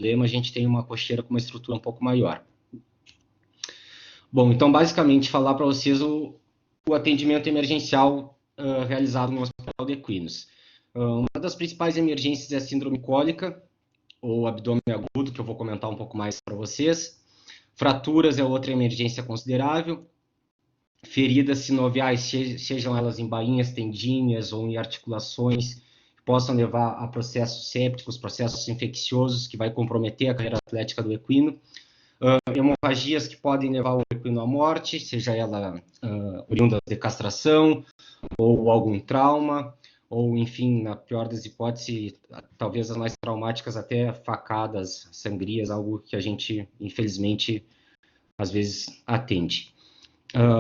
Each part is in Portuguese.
problema, a gente tem uma cocheira com uma estrutura um pouco maior. Bom, então, basicamente, falar para vocês o atendimento emergencial realizado no Hospital de Equinos. Uma das principais emergências é a síndrome cólica, ou abdômen agudo, que eu vou comentar um pouco mais para vocês. Fraturas é outra emergência considerável. Feridas sinoviais, sejam elas em bainhas, tendinhas ou em articulações, que possam levar a processos sépticos, processos infecciosos, que vai comprometer a carreira atlética do equino. Hemorragias que podem levar o equino à morte, seja ela oriunda de castração ou algum trauma, ou, enfim, na pior das hipóteses, talvez as mais traumáticas, até facadas, sangrias, algo que a gente, infelizmente, às vezes atende.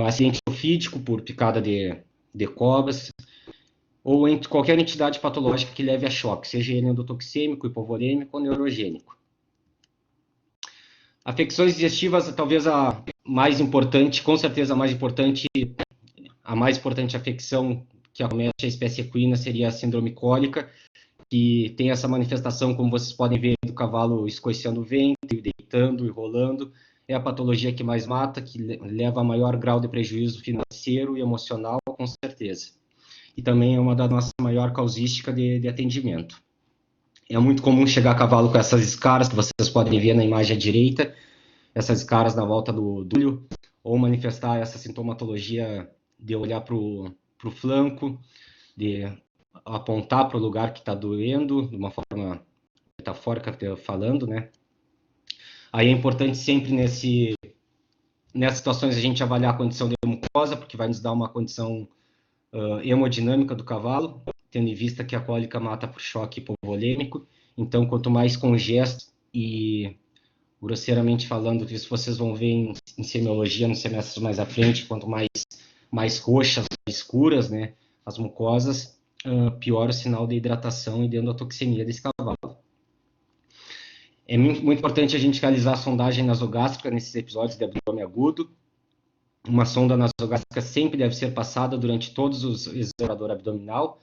Acidente ofídico por picada de cobras, ou entre qualquer entidade patológica que leve a choque, seja ele endotoxêmico, hipovolêmico ou neurogênico. Afecções digestivas, talvez a mais importante, com certeza a mais importante afecção que acomete a espécie equina seria a síndrome cólica, que tem essa manifestação, como vocês podem ver, do cavalo escoiciando o ventre, deitando e rolando. É a patologia que mais mata, que leva a maior grau de prejuízo financeiro e emocional, com certeza. E também é uma da nossa maior causística de atendimento. É muito comum chegar a cavalo com essas escaras, que vocês podem ver na imagem à direita, essas escaras na volta do olho, ou manifestar essa sintomatologia de olhar para o flanco, de apontar para o lugar que está doendo, de uma forma metafórica falando, né? Aí é importante sempre nessas situações a gente avaliar a condição de mucosa, porque vai nos dar uma condição hemodinâmica do cavalo, tendo em vista que a cólica mata por choque hipovolêmico. Então, quanto mais congesto e, grosseiramente falando, que isso vocês vão ver em semiologia nos semestres mais à frente, quanto mais roxas, mais escuras, né, as mucosas, pior o sinal de hidratação e de endotoxemia desse cavalo. É muito importante a gente realizar a sondagem nasogástrica nesses episódios de abdômen agudo. Uma sonda nasogástrica sempre deve ser passada durante todos os examinador abdominal.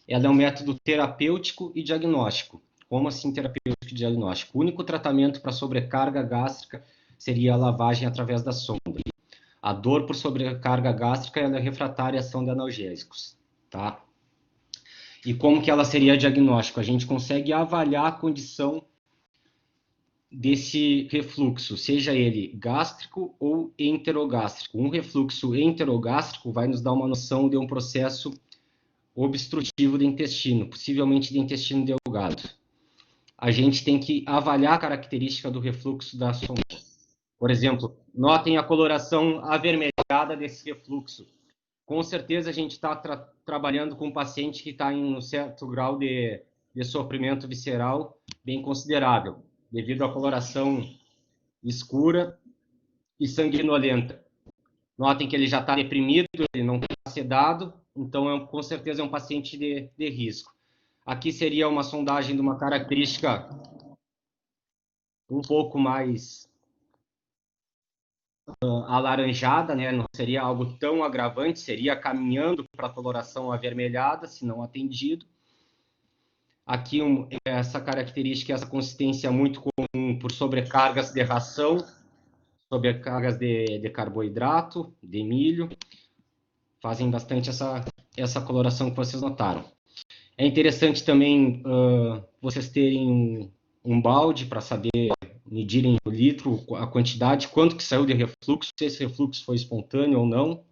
Ela é um método terapêutico e diagnóstico. Como assim terapêutico e diagnóstico? O único tratamento para sobrecarga gástrica seria a lavagem através da sonda. A dor por sobrecarga gástrica é refratária à ação de analgésicos, tá? E como que ela seria diagnóstico? A gente consegue avaliar a condição desse refluxo, seja ele gástrico ou enterogástrico. Um refluxo enterogástrico vai nos dar uma noção de um processo obstrutivo do intestino, possivelmente de intestino delgado. A gente tem que avaliar a característica do refluxo da sonda. Por exemplo, notem a coloração avermelhada desse refluxo. Com certeza a gente está trabalhando com um paciente que está em um certo grau de sofrimento visceral bem considerável, devido à coloração escura e sanguinolenta. Notem que ele já está deprimido, ele não está sedado, então com certeza é um paciente de risco. Aqui seria uma sondagem de uma característica um pouco mais alaranjada, né? Não seria algo tão agravante, seria caminhando para a coloração avermelhada, se não atendido. Aqui essa característica, essa consistência muito comum por sobrecargas de ração, sobrecargas de carboidrato, de milho, fazem bastante essa coloração que vocês notaram. É interessante também vocês terem um balde para saber medirem o litro, a quantidade, quanto que saiu de refluxo, se esse refluxo foi espontâneo ou não.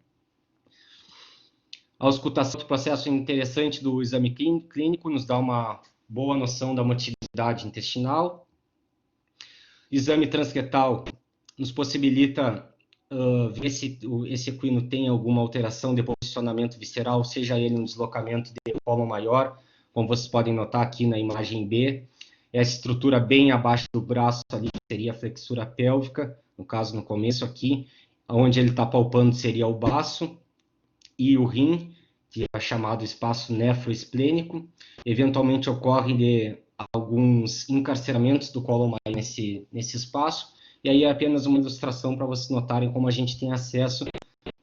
A auscultação do processo interessante do exame clínico nos dá uma boa noção da motilidade intestinal. Exame transretal nos possibilita ver se esse equino tem alguma alteração de posicionamento visceral, seja ele um deslocamento de colo maior, como vocês podem notar aqui na imagem B. Essa estrutura bem abaixo do braço ali seria a flexura pélvica, no caso no começo aqui, onde ele está palpando seria o baço e o rim, que é chamado espaço nefroesplênico. Eventualmente ocorre de alguns encarceramentos do colo maior nesse espaço, e aí é apenas uma ilustração para vocês notarem como a gente tem acesso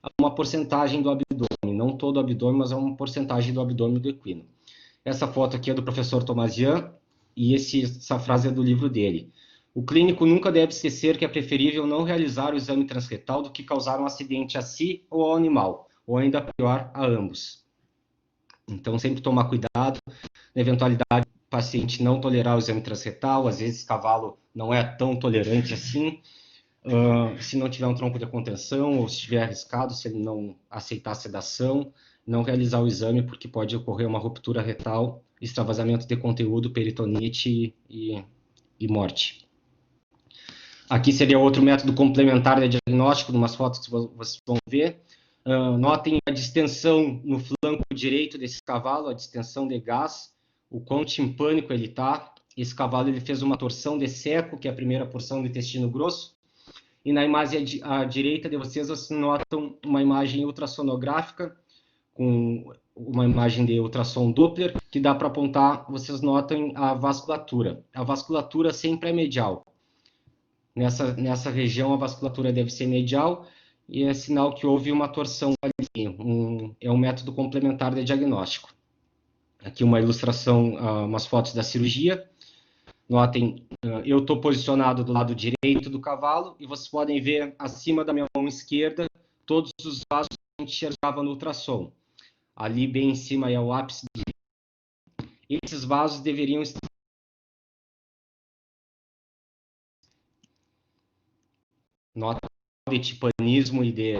a uma porcentagem do abdômen, não todo o abdômen, mas a uma porcentagem do abdômen do equino. Essa foto aqui é do professor Tomazian, e essa frase é do livro dele. O clínico nunca deve esquecer que é preferível não realizar o exame transretal do que causar um acidente a si ou ao animal, ou ainda pior, a ambos. Então, sempre tomar cuidado, na eventualidade do paciente não tolerar o exame transretal, às vezes o cavalo não é tão tolerante assim, se não tiver um tronco de contenção, ou se estiver arriscado, se ele não aceitar a sedação, não realizar o exame, porque pode ocorrer uma ruptura retal, extravasamento de conteúdo, peritonite e morte. Aqui seria outro método complementar de diagnóstico, umas fotos que vocês vão ver. Notem a distensão no flanco direito desse cavalo, a distensão de gás, o quão timpânico ele está. Esse cavalo ele fez uma torção de seco, que é a primeira porção do intestino grosso. E na imagem à direita de vocês notam uma imagem ultrassonográfica, com uma imagem de ultrassom Doppler, que dá para apontar, vocês notam a vasculatura. A vasculatura sempre é medial. Nessa região, a vasculatura deve ser medial, e é sinal que houve uma torção ali. É um método complementar de diagnóstico. Aqui uma ilustração, umas fotos da cirurgia. Notem, eu estou posicionado do lado direito do cavalo, e vocês podem ver acima da minha mão esquerda todos os vasos que a gente enxergava no ultrassom. Ali bem em cima é o ápice. Esses vasos deveriam estar... Nota de tipanismo e de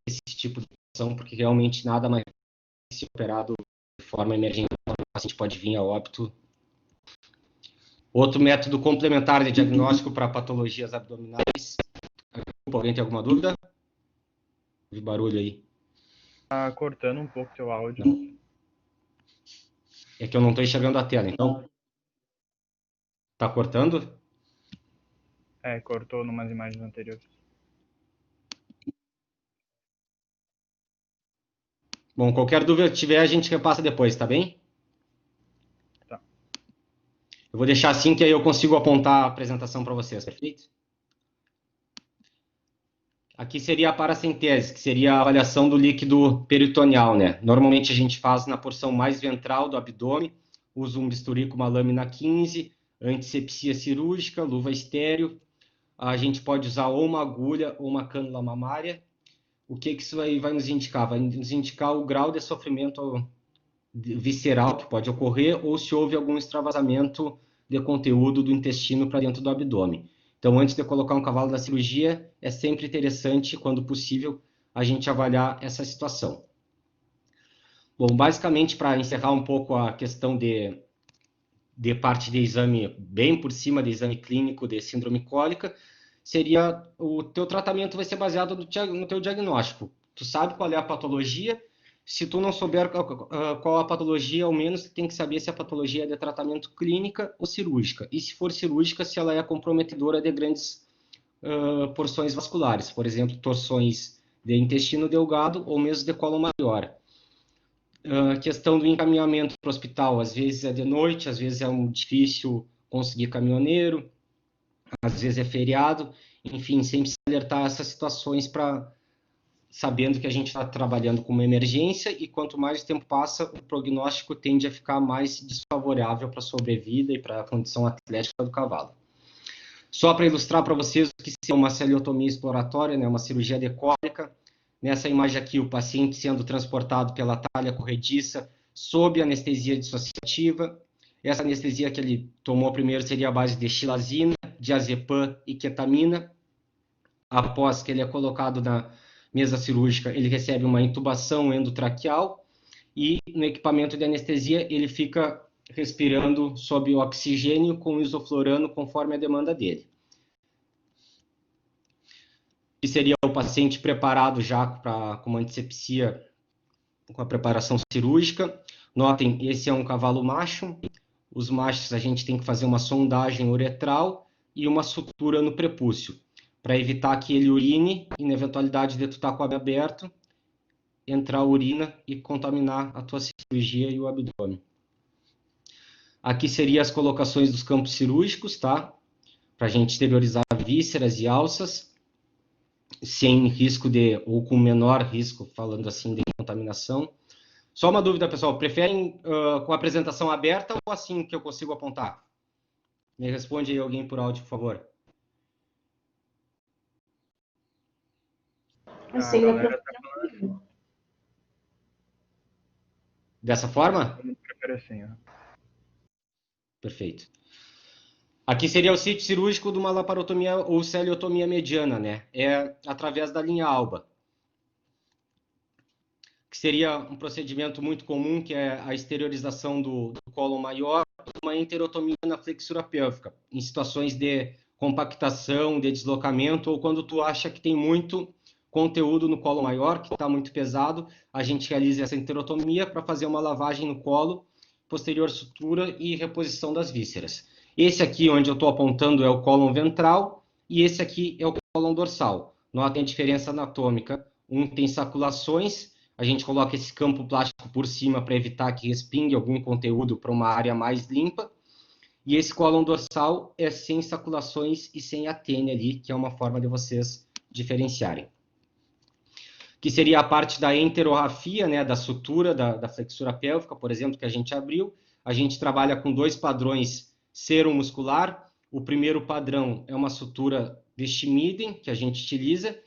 esse tipo de ação, porque realmente nada mais se operado de forma emergencial, o paciente pode vir a óbito. Outro método complementar de diagnóstico para patologias abdominais. Alguém tem alguma dúvida? Vi barulho aí. Tá cortando um pouco teu áudio. Não. É que eu não estou enxergando a tela, então... Tá cortando? Cortou numas imagens anteriores. Bom, qualquer dúvida que tiver, a gente repassa depois, tá bem? Tá. Eu vou deixar assim, que aí eu consigo apontar a apresentação para vocês, perfeito? Aqui seria a paracentese, que seria a avaliação do líquido peritoneal, né? Normalmente a gente faz na porção mais ventral do abdômen, usa um bisturi com uma lâmina 15, antisepsia cirúrgica, luva estéreo. A gente pode usar ou uma agulha ou uma cânula mamária. O que isso aí vai nos indicar? Vai nos indicar o grau de sofrimento visceral que pode ocorrer, ou se houve algum extravasamento de conteúdo do intestino para dentro do abdômen. Então, antes de colocar um cavalo na cirurgia, é sempre interessante, quando possível, a gente avaliar essa situação. Bom, basicamente, para encerrar um pouco a questão de parte de exame, bem por cima do exame clínico de síndrome cólica, seria o teu tratamento vai ser baseado no teu diagnóstico. Tu sabe qual é a patologia. Se tu não souber qual a patologia, ao menos tu tem que saber se a patologia é de tratamento clínica ou cirúrgica. E se for cirúrgica, se ela é comprometedora de grandes porções vasculares. Por exemplo, torções de intestino delgado ou mesmo de colo maior. Questão do encaminhamento para o hospital. Às vezes é de noite, às vezes é difícil conseguir caminhoneiro, às vezes é feriado. Enfim, sempre se alertar essas situações para... sabendo que a gente está trabalhando com uma emergência, e quanto mais o tempo passa, o prognóstico tende a ficar mais desfavorável para a sobrevida e para a condição atlética do cavalo. Só para ilustrar para vocês o que é uma celiotomia exploratória, né, uma cirurgia de cólica. Nessa imagem aqui, o paciente sendo transportado pela talha corrediça sob anestesia dissociativa. Essa anestesia que ele tomou primeiro seria a base de xilazina, diazepam e ketamina. Após que ele é colocado na mesa cirúrgica, ele recebe uma intubação endotraqueal, e no equipamento de anestesia ele fica respirando sob oxigênio com isoflorano conforme a demanda dele. E seria o paciente preparado já com uma antisepsia, com a preparação cirúrgica. Notem, esse é um cavalo macho. Os machos a gente tem que fazer uma sondagem uretral e uma sutura no prepúcio, para evitar que ele urine, e na eventualidade de tu estar com o abdômen aberto, entrar a urina e contaminar a tua cirurgia e o abdômen. Aqui seriam as colocações dos campos cirúrgicos, tá? Para a gente exteriorizar vísceras e alças, sem risco ou com menor risco, falando assim, de contaminação. Só uma dúvida, pessoal, preferem com a apresentação aberta ou assim que eu consigo apontar? Me responde aí alguém por áudio, por favor. A galera tá falando. Dessa forma? Eu prefiro assim, ó. Perfeito. Aqui seria o sítio cirúrgico de uma laparotomia ou celiotomia mediana, né? É através da linha alba, que seria um procedimento muito comum, que é a exteriorização do cólon maior, uma enterotomia na flexura pélvica, em situações de compactação, de deslocamento, ou quando tu acha que tem muito conteúdo no colo maior, que está muito pesado, a gente realiza essa enterotomia para fazer uma lavagem no colo, posterior sutura e reposição das vísceras. Esse aqui, onde eu estou apontando, é o cólon ventral, e esse aqui é o cólon dorsal. Notem a diferença anatômica. Um tem saculações, a gente coloca esse campo plástico por cima para evitar que respingue algum conteúdo para uma área mais limpa. E esse cólon dorsal é sem saculações e sem atene ali, que é uma forma de vocês diferenciarem. Que seria a parte da enterorrafia, né, da sutura, da flexura pélvica, por exemplo, que a gente abriu. A gente trabalha com 2 padrões seromuscular. O primeiro padrão é uma sutura de Schmiden, que a gente utiliza.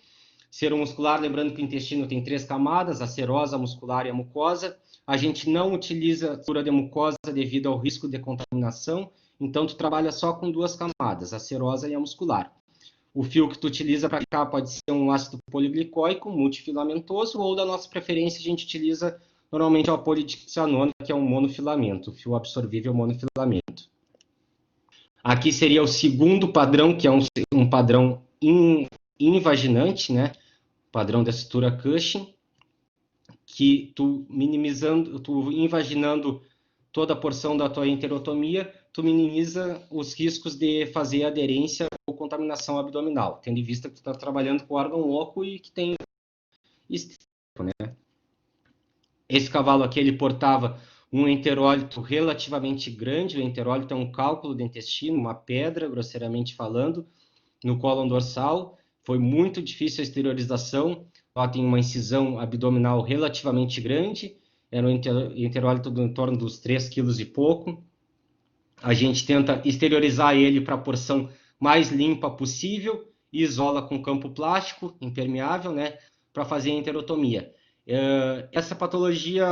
Seromuscular, lembrando que o intestino tem 3 camadas, a serosa, a muscular e a mucosa. A gente não utiliza sutura de mucosa devido ao risco de contaminação, então tu trabalha só com 2 camadas, a serosa e a muscular. O fio que tu utiliza para cá pode ser um ácido poliglicóico multifilamentoso, ou da nossa preferência a gente utiliza normalmente a polidixanona, que é um monofilamento, fio absorvível monofilamento. Aqui seria o segundo padrão, que é um padrão invaginante, né? Padrão da sutura Cushing, que tu invaginando toda a porção da tua enterotomia, tu minimiza os riscos de fazer aderência ou contaminação abdominal, tendo em vista que tu está trabalhando com órgão oco e que tem estético, né? Esse cavalo aqui, ele portava um enterólito relativamente grande. O enterólito é um cálculo do intestino, uma pedra, grosseiramente falando, no cólon dorsal. Foi muito difícil a exteriorização. Ela tem uma incisão abdominal relativamente grande. Era um enterólito em torno dos 3 quilos e pouco. A gente tenta exteriorizar ele para a porção mais limpa possível e isola com campo plástico impermeável, né, para fazer a enterotomia. Essa patologia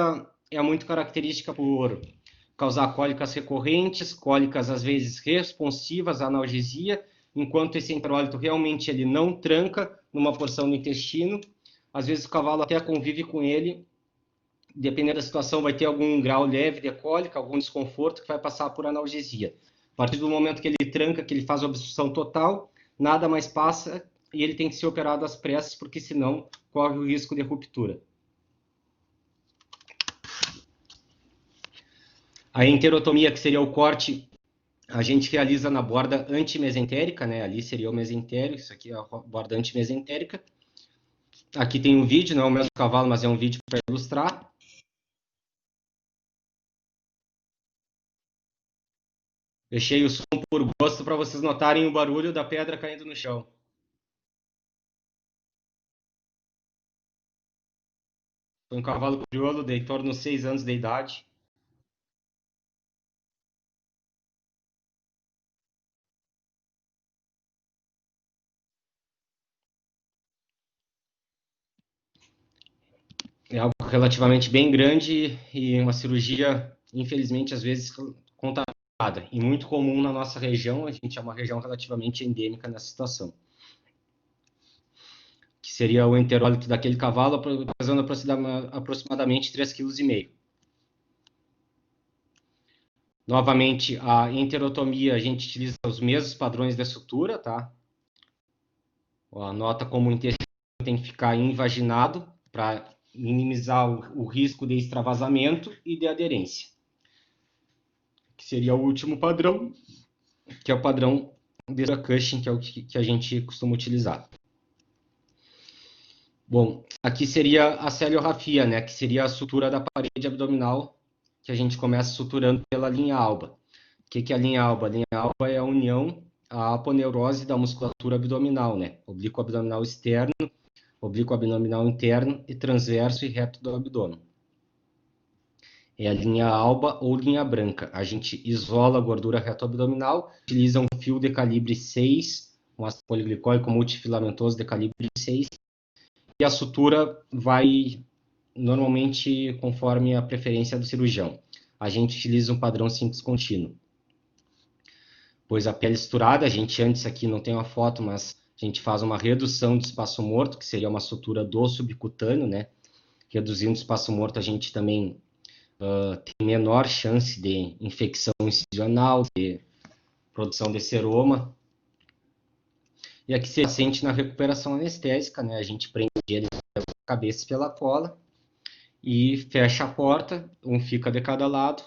é muito característica por causar cólicas recorrentes, cólicas às vezes responsivas à analgesia, enquanto esse enterólito realmente ele não tranca numa porção do intestino. Às vezes o cavalo até convive com ele, dependendo da situação, vai ter algum grau leve de cólica, algum desconforto que vai passar por analgesia. A partir do momento que ele tranca, que ele faz a obstrução total, nada mais passa e ele tem que ser operado às pressas, porque senão corre o risco de ruptura. A enterotomia, que seria o corte, a gente realiza na borda antimesentérica, né? Ali seria o mesentérico, isso aqui é a borda antimesentérica. Aqui tem um vídeo, não é o mesmo cavalo, mas é um vídeo para ilustrar. Deixei o som por gosto para vocês notarem o barulho da pedra caindo no chão. Foi um cavalo crioulo de em torno de 6 anos de idade. É algo relativamente bem grande e uma cirurgia, infelizmente, às vezes contaminada. E muito comum na nossa região, a gente é uma região relativamente endêmica nessa situação. Que seria o enterólito daquele cavalo, pesando aproximadamente 3,5 kg. Novamente, a enterotomia, a gente utiliza os mesmos padrões de sutura, tá? Nota como o intestino tem que ficar invaginado para minimizar o risco de extravasamento e de aderência. Que seria o último padrão, que é o padrão de Cushing, que é o que a gente costuma utilizar. Bom, aqui seria a celiorrafia, né, que seria a sutura da parede abdominal, que a gente começa suturando pela linha alba. O que é a linha alba? A linha alba é a união, a aponeurose da musculatura abdominal, né, oblíquo abdominal externo, oblíquo abdominal interno e transverso e reto do abdômen. é a linha alba ou linha branca. A gente isola a gordura reto-abdominal, utiliza um fio de calibre 6, um ácido poliglicólico multifilamentoso de calibre 6, e a sutura vai normalmente conforme a preferência do cirurgião. A gente utiliza um padrão simples contínuo. Pois a pele suturada, a gente antes aqui não tem uma foto, mas a gente faz uma redução do espaço morto, que seria uma sutura do subcutâneo, né? Reduzindo o espaço morto, a gente também tem menor chance de infecção incisional, de produção de seroma. E aqui se paciente na recuperação anestésica, né? A gente prende ele pela cabeça e pela cola e fecha a porta, um fica de cada lado,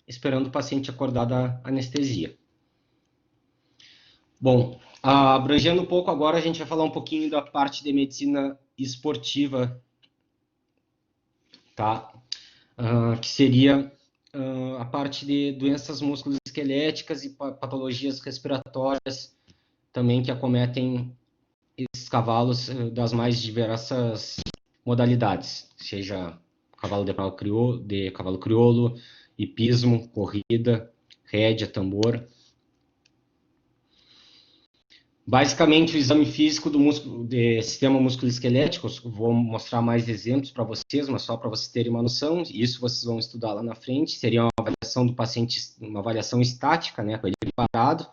esperando o paciente acordar da anestesia. Bom, abrangendo um pouco agora, a gente vai falar um pouquinho da parte de medicina esportiva, tá? Que seria a parte de doenças musculoesqueléticas e patologias respiratórias também que acometem esses cavalos das mais diversas modalidades, seja cavalo de cavalo crioulo, hipismo, corrida, rédea, tambor. Basicamente, o exame físico do sistema musculoesquelético, vou mostrar mais exemplos para vocês, mas só para vocês terem uma noção, isso vocês vão estudar lá na frente, seria uma avaliação do paciente, uma avaliação estática, né, com ele parado,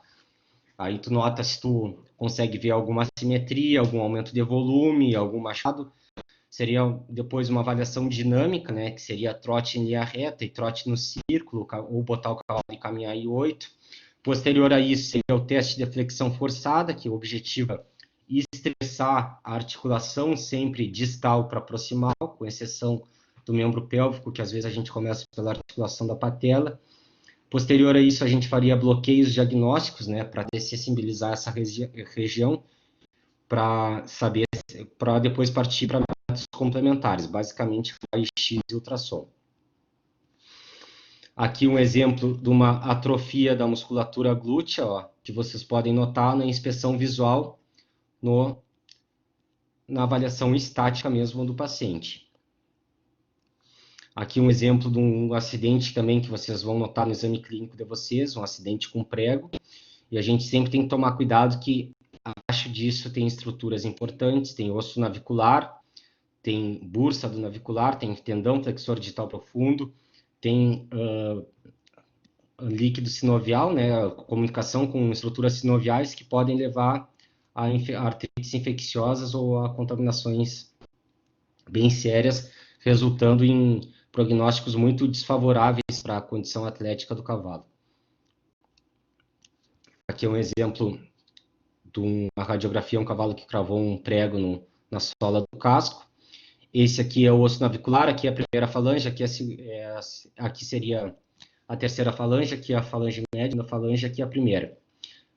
aí tu nota se tu consegue ver alguma assimetria, algum aumento de volume, algum machado, seria depois uma avaliação dinâmica, né, que seria trote em linha reta e trote no círculo, ou botar o cavalo e caminhar em 8. Posterior a isso, seria o teste de flexão forçada, que o objetivo é estressar a articulação sempre distal para proximal, com exceção do membro pélvico, que às vezes a gente começa pela articulação da patela. Posterior a isso, a gente faria bloqueios diagnósticos, né, para dessensibilizar essa região, para saber, para depois partir para métodos complementares, basicamente raio-x e ultrassom. Aqui um exemplo de uma atrofia da musculatura glútea, ó, que vocês podem notar na inspeção visual, na avaliação estática mesmo do paciente. Aqui um exemplo de um acidente também que vocês vão notar no exame clínico de vocês, um acidente com prego, e a gente sempre tem que tomar cuidado que abaixo disso tem estruturas importantes, tem osso navicular, tem bursa do navicular, tem tendão flexor digital profundo, tem líquido sinovial, né, comunicação com estruturas sinoviais que podem levar a artrites infecciosas ou a contaminações bem sérias, resultando em prognósticos muito desfavoráveis para a condição atlética do cavalo. Aqui é um exemplo de uma radiografia, um cavalo que cravou um prego na sola do casco. Esse aqui é o osso navicular, aqui é a primeira falange, aqui seria a terceira falange, aqui é a falange média, a falange aqui é a primeira.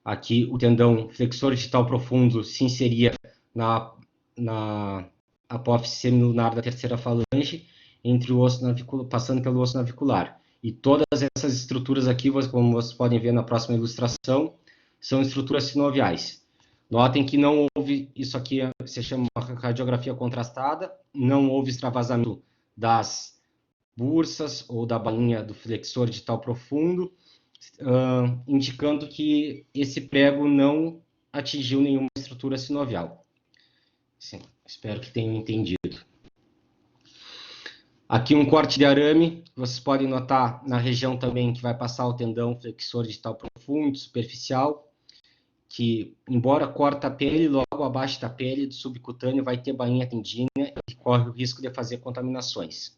Aqui o tendão flexor digital profundo se inseria na apófise semilunar da terceira falange, entre o osso navicular, passando pelo osso navicular. E todas essas estruturas aqui, como vocês podem ver na próxima ilustração, são estruturas sinoviais. Notem que não houve, isso aqui se chama radiografia contrastada, não houve extravasamento das bursas ou da bainha do flexor digital profundo, indicando que esse prego não atingiu nenhuma estrutura sinovial. Sim, espero que tenham entendido. Aqui um corte de arame, vocês podem notar na região também que vai passar o tendão flexor digital profundo, superficial, que, embora corta a pele, logo abaixo da pele do subcutâneo vai ter bainha tendínea e corre o risco de fazer contaminações.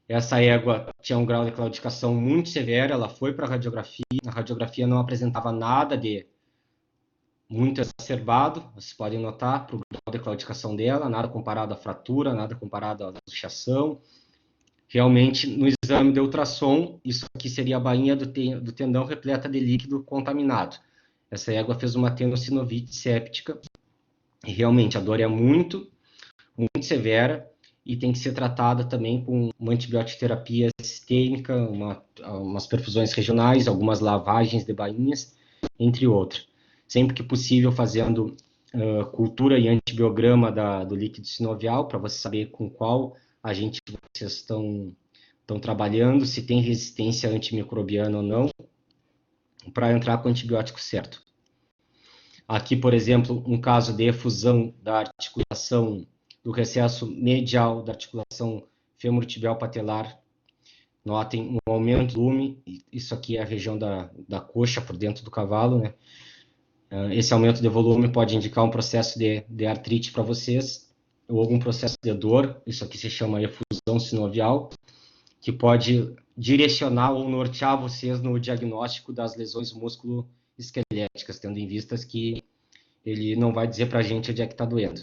Essa égua tinha um grau de claudicação muito severo, ela foi para a radiografia não apresentava nada de muito exacerbado, vocês podem notar, para o grau de claudicação dela, nada comparado à fratura, nada comparado à luxação. Realmente, no exame de ultrassom, isso aqui seria a bainha do tendão repleta de líquido contaminado. Essa égua fez uma tendocinovite séptica, e realmente a dor é muito severa, e tem que ser tratada também com uma antibioticoterapia sistêmica, umas perfusões regionais, algumas lavagens de bainhas, entre outras. Sempre que possível, fazendo cultura e antibiograma do líquido sinovial, para você saber com qual agente vocês estão estão trabalhando, se tem resistência antimicrobiana ou não, para entrar com o antibiótico certo. Aqui, por exemplo, um caso de efusão da articulação do recesso medial da articulação femorotibial patelar. Notem um aumento do volume, isso aqui é a região da coxa por dentro do cavalo, né? Esse aumento de volume pode indicar um processo de artrite para vocês, ou algum processo de dor, isso aqui se chama efusão sinovial, que pode direcionar ou nortear vocês no diagnóstico das lesões músculo-esqueléticas, tendo em vista que ele não vai dizer para a gente onde é que está doendo.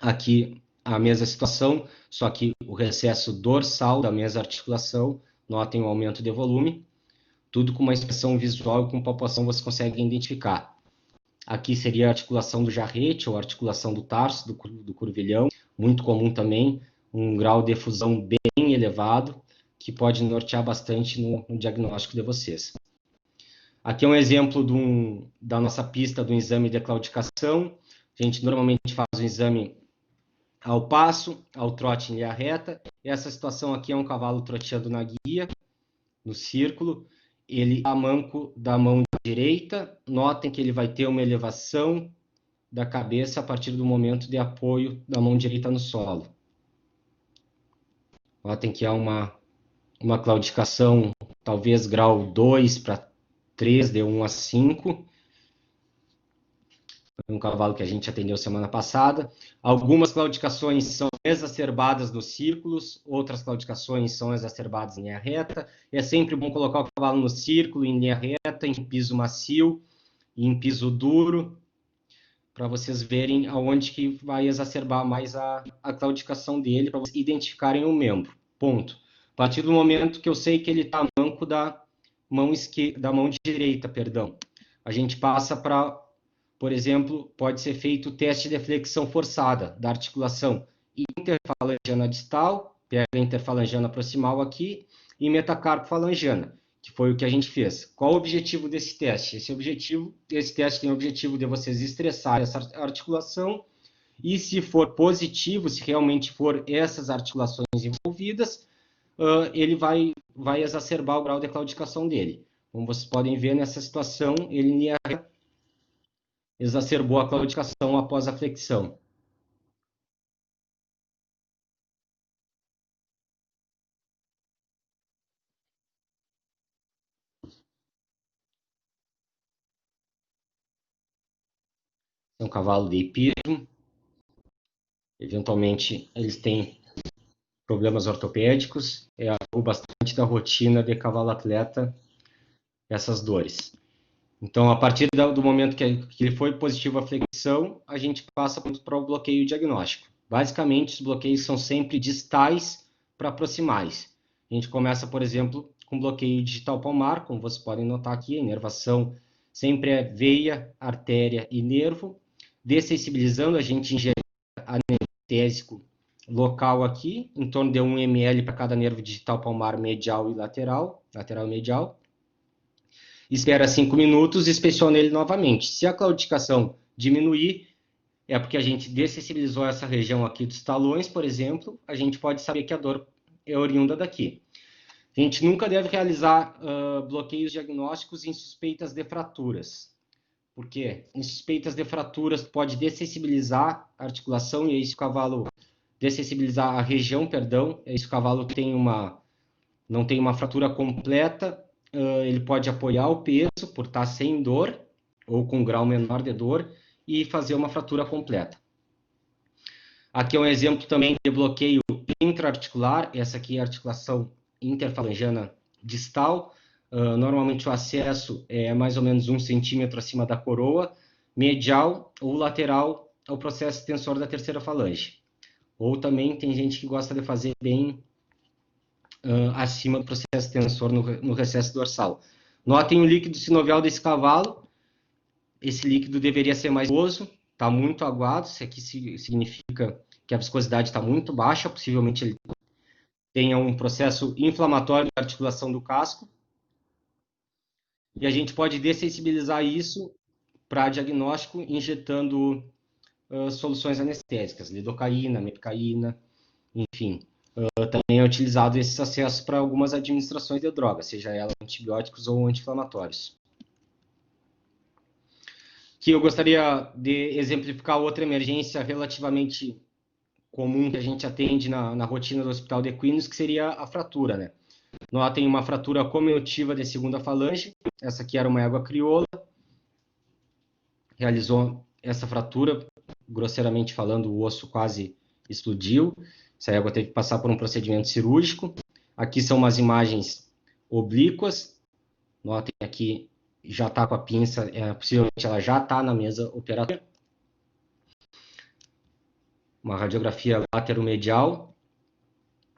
Aqui a mesma situação, só que o recesso dorsal da mesma articulação, notem o aumento de volume, tudo com uma expressão visual e com palpação você consegue identificar. Aqui seria a articulação do jarrete ou articulação do tarso, do curvilhão, muito comum também, um grau de efusão bem elevado, que pode nortear bastante no diagnóstico de vocês. Aqui é um exemplo da nossa pista do exame de claudicação. A gente normalmente faz o exame ao passo, ao trote em linha reta. Essa situação aqui é um cavalo troteando na guia, no círculo. Ele está manco da mão direita. Notem que ele vai ter uma elevação da cabeça a partir do momento de apoio da mão direita no solo. Notem que há uma claudicação, talvez grau 2 para 3, de 1 a 5. Um cavalo que a gente atendeu semana passada. Algumas claudicações são exacerbadas nos círculos, outras claudicações são exacerbadas em linha reta. É sempre bom colocar o cavalo no círculo, em linha reta, em piso macio, em piso duro, para vocês verem aonde que vai exacerbar mais a claudicação dele, para vocês identificarem o membro. Ponto. A partir do momento que eu sei que ele está manco da mão direita, a gente passa para, por exemplo, pode ser feito o teste de flexão forçada da articulação interfalangiana distal, pega a interfalangiana proximal aqui, e metacarpofalangiana, que foi o que a gente fez. Qual o objetivo desse teste? Esse teste tem o objetivo de vocês estressar essa articulação, e se for positivo, se realmente for essas articulações envolvidas, ele vai exacerbar o grau de claudicação dele. Como vocês podem ver nessa situação, ele exacerbou a claudicação após a flexão. É um cavalo de hipismo. Eventualmente, eles têm problemas ortopédicos. É algo bastante da rotina de cavalo atleta, essas dores. Então, a partir do momento que ele foi positivo à flexão, a gente passa para o bloqueio diagnóstico. Basicamente, os bloqueios são sempre distais para proximais. A gente começa, por exemplo, com bloqueio digital palmar, como vocês podem notar aqui, a inervação sempre é veia, artéria e nervo. Dessensibilizando, a gente ingere anestésico local aqui, em torno de 1 ml para cada nervo digital palmar medial e lateral e medial. Espera 5 minutos e inspeciona ele novamente. Se a claudicação diminuir, é porque a gente dessensibilizou essa região aqui dos talões, por exemplo, a gente pode saber que a dor é oriunda daqui. A gente nunca deve realizar bloqueios diagnósticos em suspeitas de fraturas. Por quê? Em suspeitas de fraturas pode dessensibilizar a articulação, e aí se o cavalo dessensibilizar a região, e aí se o cavalo não tem uma fratura completa, ele pode apoiar o peso por estar sem dor, ou com um grau menor de dor, e fazer uma fratura completa. Aqui é um exemplo também de bloqueio intraarticular. Essa aqui é a articulação interfalangiana distal. Normalmente o acesso é mais ou menos 1 centímetro acima da coroa, medial ou lateral ao processo extensor da terceira falange. Ou também tem gente que gosta de fazer bem acima do processo extensor no recesso dorsal. Notem o líquido sinovial desse cavalo. Esse líquido deveria ser mais viscoso, está muito aguado. Isso aqui significa que a viscosidade está muito baixa, possivelmente ele tenha um processo inflamatório da articulação do casco. E a gente pode dessensibilizar isso para diagnóstico injetando soluções anestésicas, lidocaína, mepicaína, enfim. também é utilizado esses acessos para algumas administrações de drogas, seja ela antibióticos ou anti-inflamatórios. Aqui eu gostaria de exemplificar outra emergência relativamente comum que a gente atende na rotina do Hospital de Equinos, que seria a fratura, né? Notem uma fratura cominutiva de segunda falange. Essa aqui era uma égua crioula. Realizou essa fratura, grosseiramente falando, o osso quase explodiu. Essa égua teve que passar por um procedimento cirúrgico. Aqui são umas imagens oblíquas. Notem aqui, já está com a pinça, possivelmente ela já está na mesa operatória. Uma radiografia lateromedial.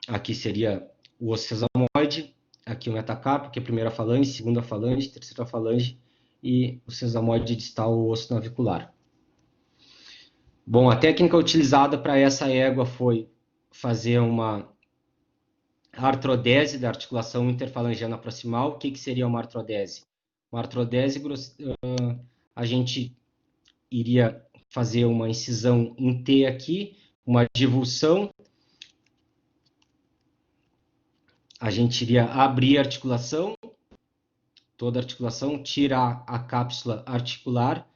Aqui seria o osso sesamoide. Aqui o metacarpo, que é a primeira falange, segunda falange, terceira falange, e o sesamoide distal, o osso navicular. Bom, a técnica utilizada para essa égua foi fazer uma artrodese da articulação interfalangiana proximal. O que seria uma artrodese? Uma artrodese, a gente iria fazer uma incisão em T aqui, uma divulsão. A gente iria abrir a articulação, toda a articulação, tirar a cápsula articular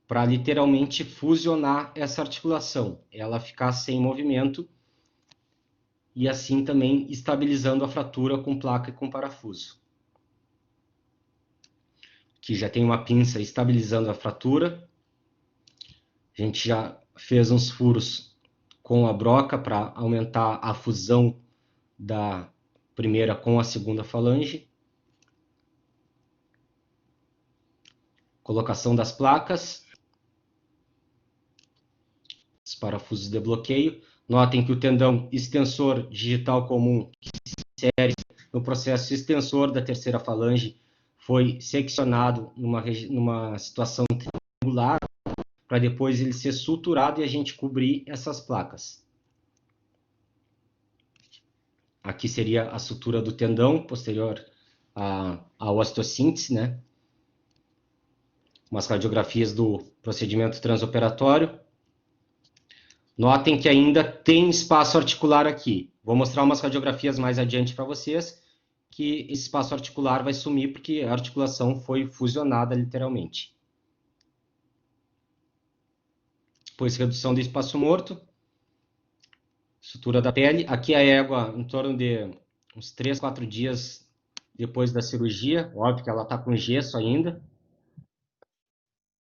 para literalmente fusionar essa articulação, ela ficar sem movimento e assim também estabilizando a fratura com placa e com parafuso. Aqui já tem uma pinça estabilizando a fratura. A gente já fez uns furos com a broca para aumentar a fusão da primeira com a segunda falange. Colocação das placas. Os parafusos de bloqueio. Notem que o tendão extensor digital comum, que se insere no processo extensor da terceira falange, foi seccionado numa situação triangular, para depois ele ser suturado e a gente cobrir essas placas. Aqui seria a sutura do tendão posterior à osteossíntese, né? Umas radiografias do procedimento transoperatório. Notem que ainda tem espaço articular aqui. Vou mostrar umas radiografias mais adiante para vocês, que esse espaço articular vai sumir porque a articulação foi fusionada literalmente. Depois, redução do espaço morto. Sutura da pele. Aqui a égua em torno de uns 3, 4 dias depois da cirurgia. Óbvio que ela está com gesso ainda,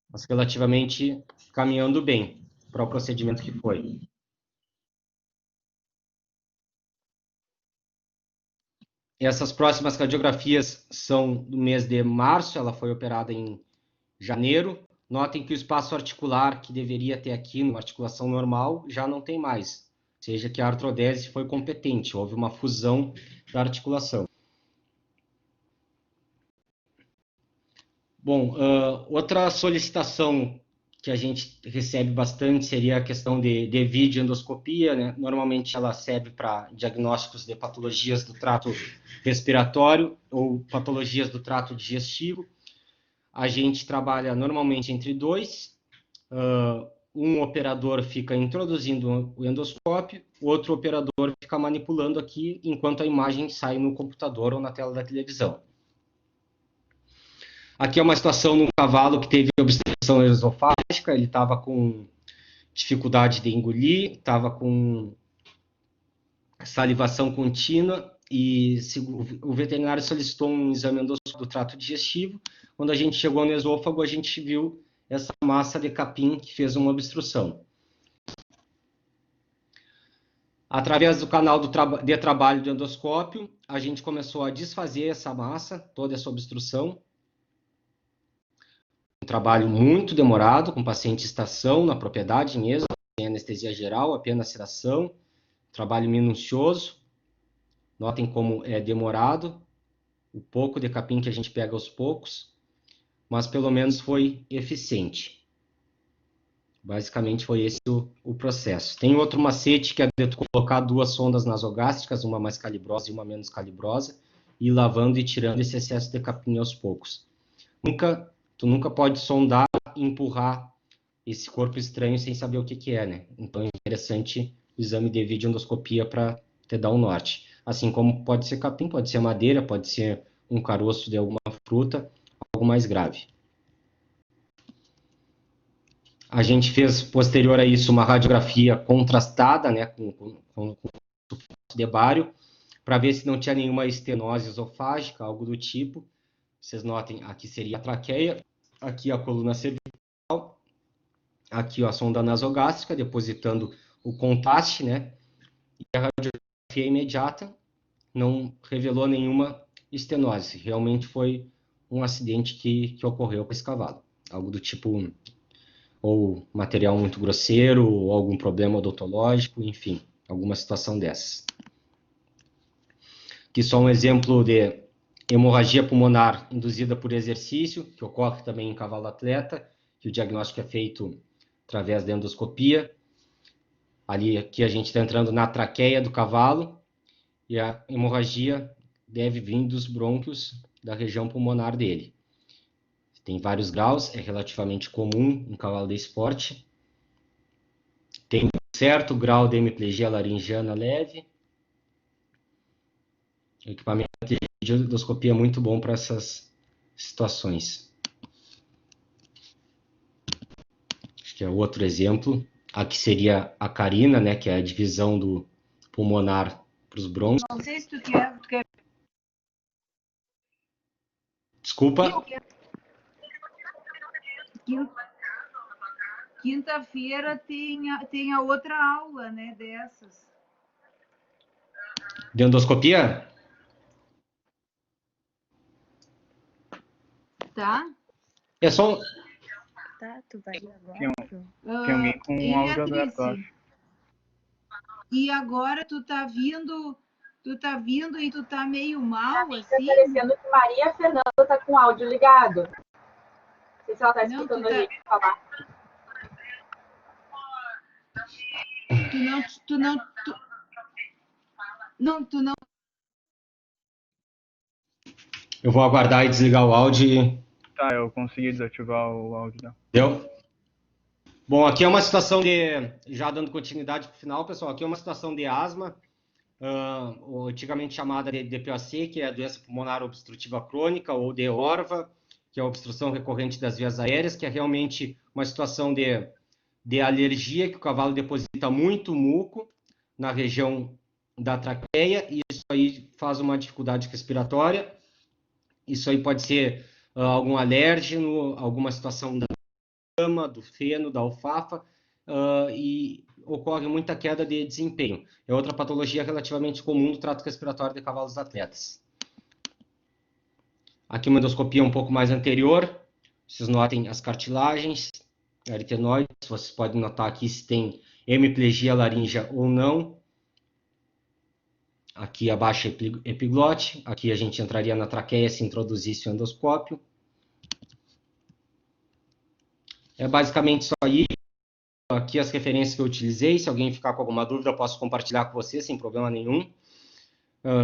mas relativamente caminhando bem para o procedimento que foi. Essas próximas radiografias são do mês de março, ela foi operada em janeiro. Notem que o espaço articular que deveria ter aqui numa articulação normal já não tem mais. Ou seja, que a artrodese foi competente, houve uma fusão da articulação. Bom, outra solicitação que a gente recebe bastante seria a questão de videoendoscopia, né? Normalmente ela serve para diagnósticos de patologias do trato respiratório ou patologias do trato digestivo. A gente trabalha normalmente entre dois. Um operador fica introduzindo o endoscópio, o outro operador fica manipulando aqui enquanto a imagem sai no computador ou na tela da televisão. Aqui é uma situação de um cavalo que teve obstrução esofágica, ele estava com dificuldade de engolir, estava com salivação contínua e o veterinário solicitou um exame endoscópico do trato digestivo. Quando a gente chegou no esôfago, a gente viu essa massa de capim que fez uma obstrução. Através do canal de trabalho do endoscópio, a gente começou a desfazer essa massa, toda essa obstrução. Um trabalho muito demorado, com paciente em estação, na propriedade mesmo, sem anestesia geral, apenas sedação. Trabalho minucioso. Notem como é demorado, o pouco de capim que a gente pega aos poucos, mas pelo menos foi eficiente. Basicamente foi esse o processo. Tem outro macete que é de colocar 2 sondas nasogástricas, uma mais calibrosa e uma menos calibrosa, e ir lavando e tirando esse excesso de capim aos poucos. Tu nunca pode sondar e empurrar esse corpo estranho sem saber o que é, né? Então é interessante o exame de videoendoscopia para te dar um norte. Assim como pode ser capim, pode ser madeira, pode ser um caroço de alguma fruta, algo mais grave. A gente fez, posterior a isso, uma radiografia contrastada, né, com de bário, para ver se não tinha nenhuma estenose esofágica, algo do tipo. Vocês notem, aqui seria a traqueia, aqui a coluna cervical, aqui ó, a sonda nasogástrica, depositando o contraste, né? E a radiografia imediata não revelou nenhuma estenose. Realmente foi um acidente que ocorreu com esse cavalo. Algo do tipo, ou material muito grosseiro, ou algum problema odontológico, enfim, alguma situação dessas. Aqui só um exemplo de hemorragia pulmonar induzida por exercício, que ocorre também em cavalo atleta, que o diagnóstico é feito através da endoscopia. Ali, aqui a gente está entrando na traqueia do cavalo, e a hemorragia deve vir dos brônquios da região pulmonar dele. Tem vários graus, é relativamente comum em cavalo de esporte. Tem um certo grau de hemiplegia laringiana leve. O equipamento de endoscopia é muito bom para essas situações. Acho que é outro exemplo. Aqui seria a carina, né, que é a divisão do pulmonar para os brônquios. Não sei se tu quer... Desculpa. Quinta-feira tem a outra aula, né, dessas. De endoscopia? Tá? É só... Tá, tu vai agora. Tem alguém com um áudio aberto, acho. E agora tu tá vindo e tu tá meio mal, Tá assim? parecendo que Maria Fernanda tá com o áudio ligado. Não sei se ela tá Não, escutando tu a tá- gente falar. Tu não... Eu vou aguardar e desligar o áudio e... Tá, eu consegui desativar o áudio dela. Deu? Bom, aqui é uma situação de... Já dando continuidade para o final, pessoal, aqui é uma situação de asma, antigamente chamada de DPOC, que é a doença pulmonar obstrutiva crônica, ou de ORVA, que é a obstrução recorrente das vias aéreas, que é realmente uma situação de alergia, que o cavalo deposita muito muco na região da traqueia, e isso aí faz uma dificuldade respiratória. Isso aí pode ser algum alérgeno, alguma situação da cama, do feno, da alfafa, e ocorre muita queda de desempenho. É outra patologia relativamente comum do trato respiratório de cavalos atletas. Aqui uma endoscopia um pouco mais anterior. Vocês notem as cartilagens, aritenoides. Vocês podem notar aqui se tem hemiplegia laríngea ou não. Aqui a baixa epiglote. Aqui a gente entraria na traqueia se introduzisse o endoscópio. É basicamente isso aí. Aqui as referências que eu utilizei. Se alguém ficar com alguma dúvida, eu posso compartilhar com você sem problema nenhum.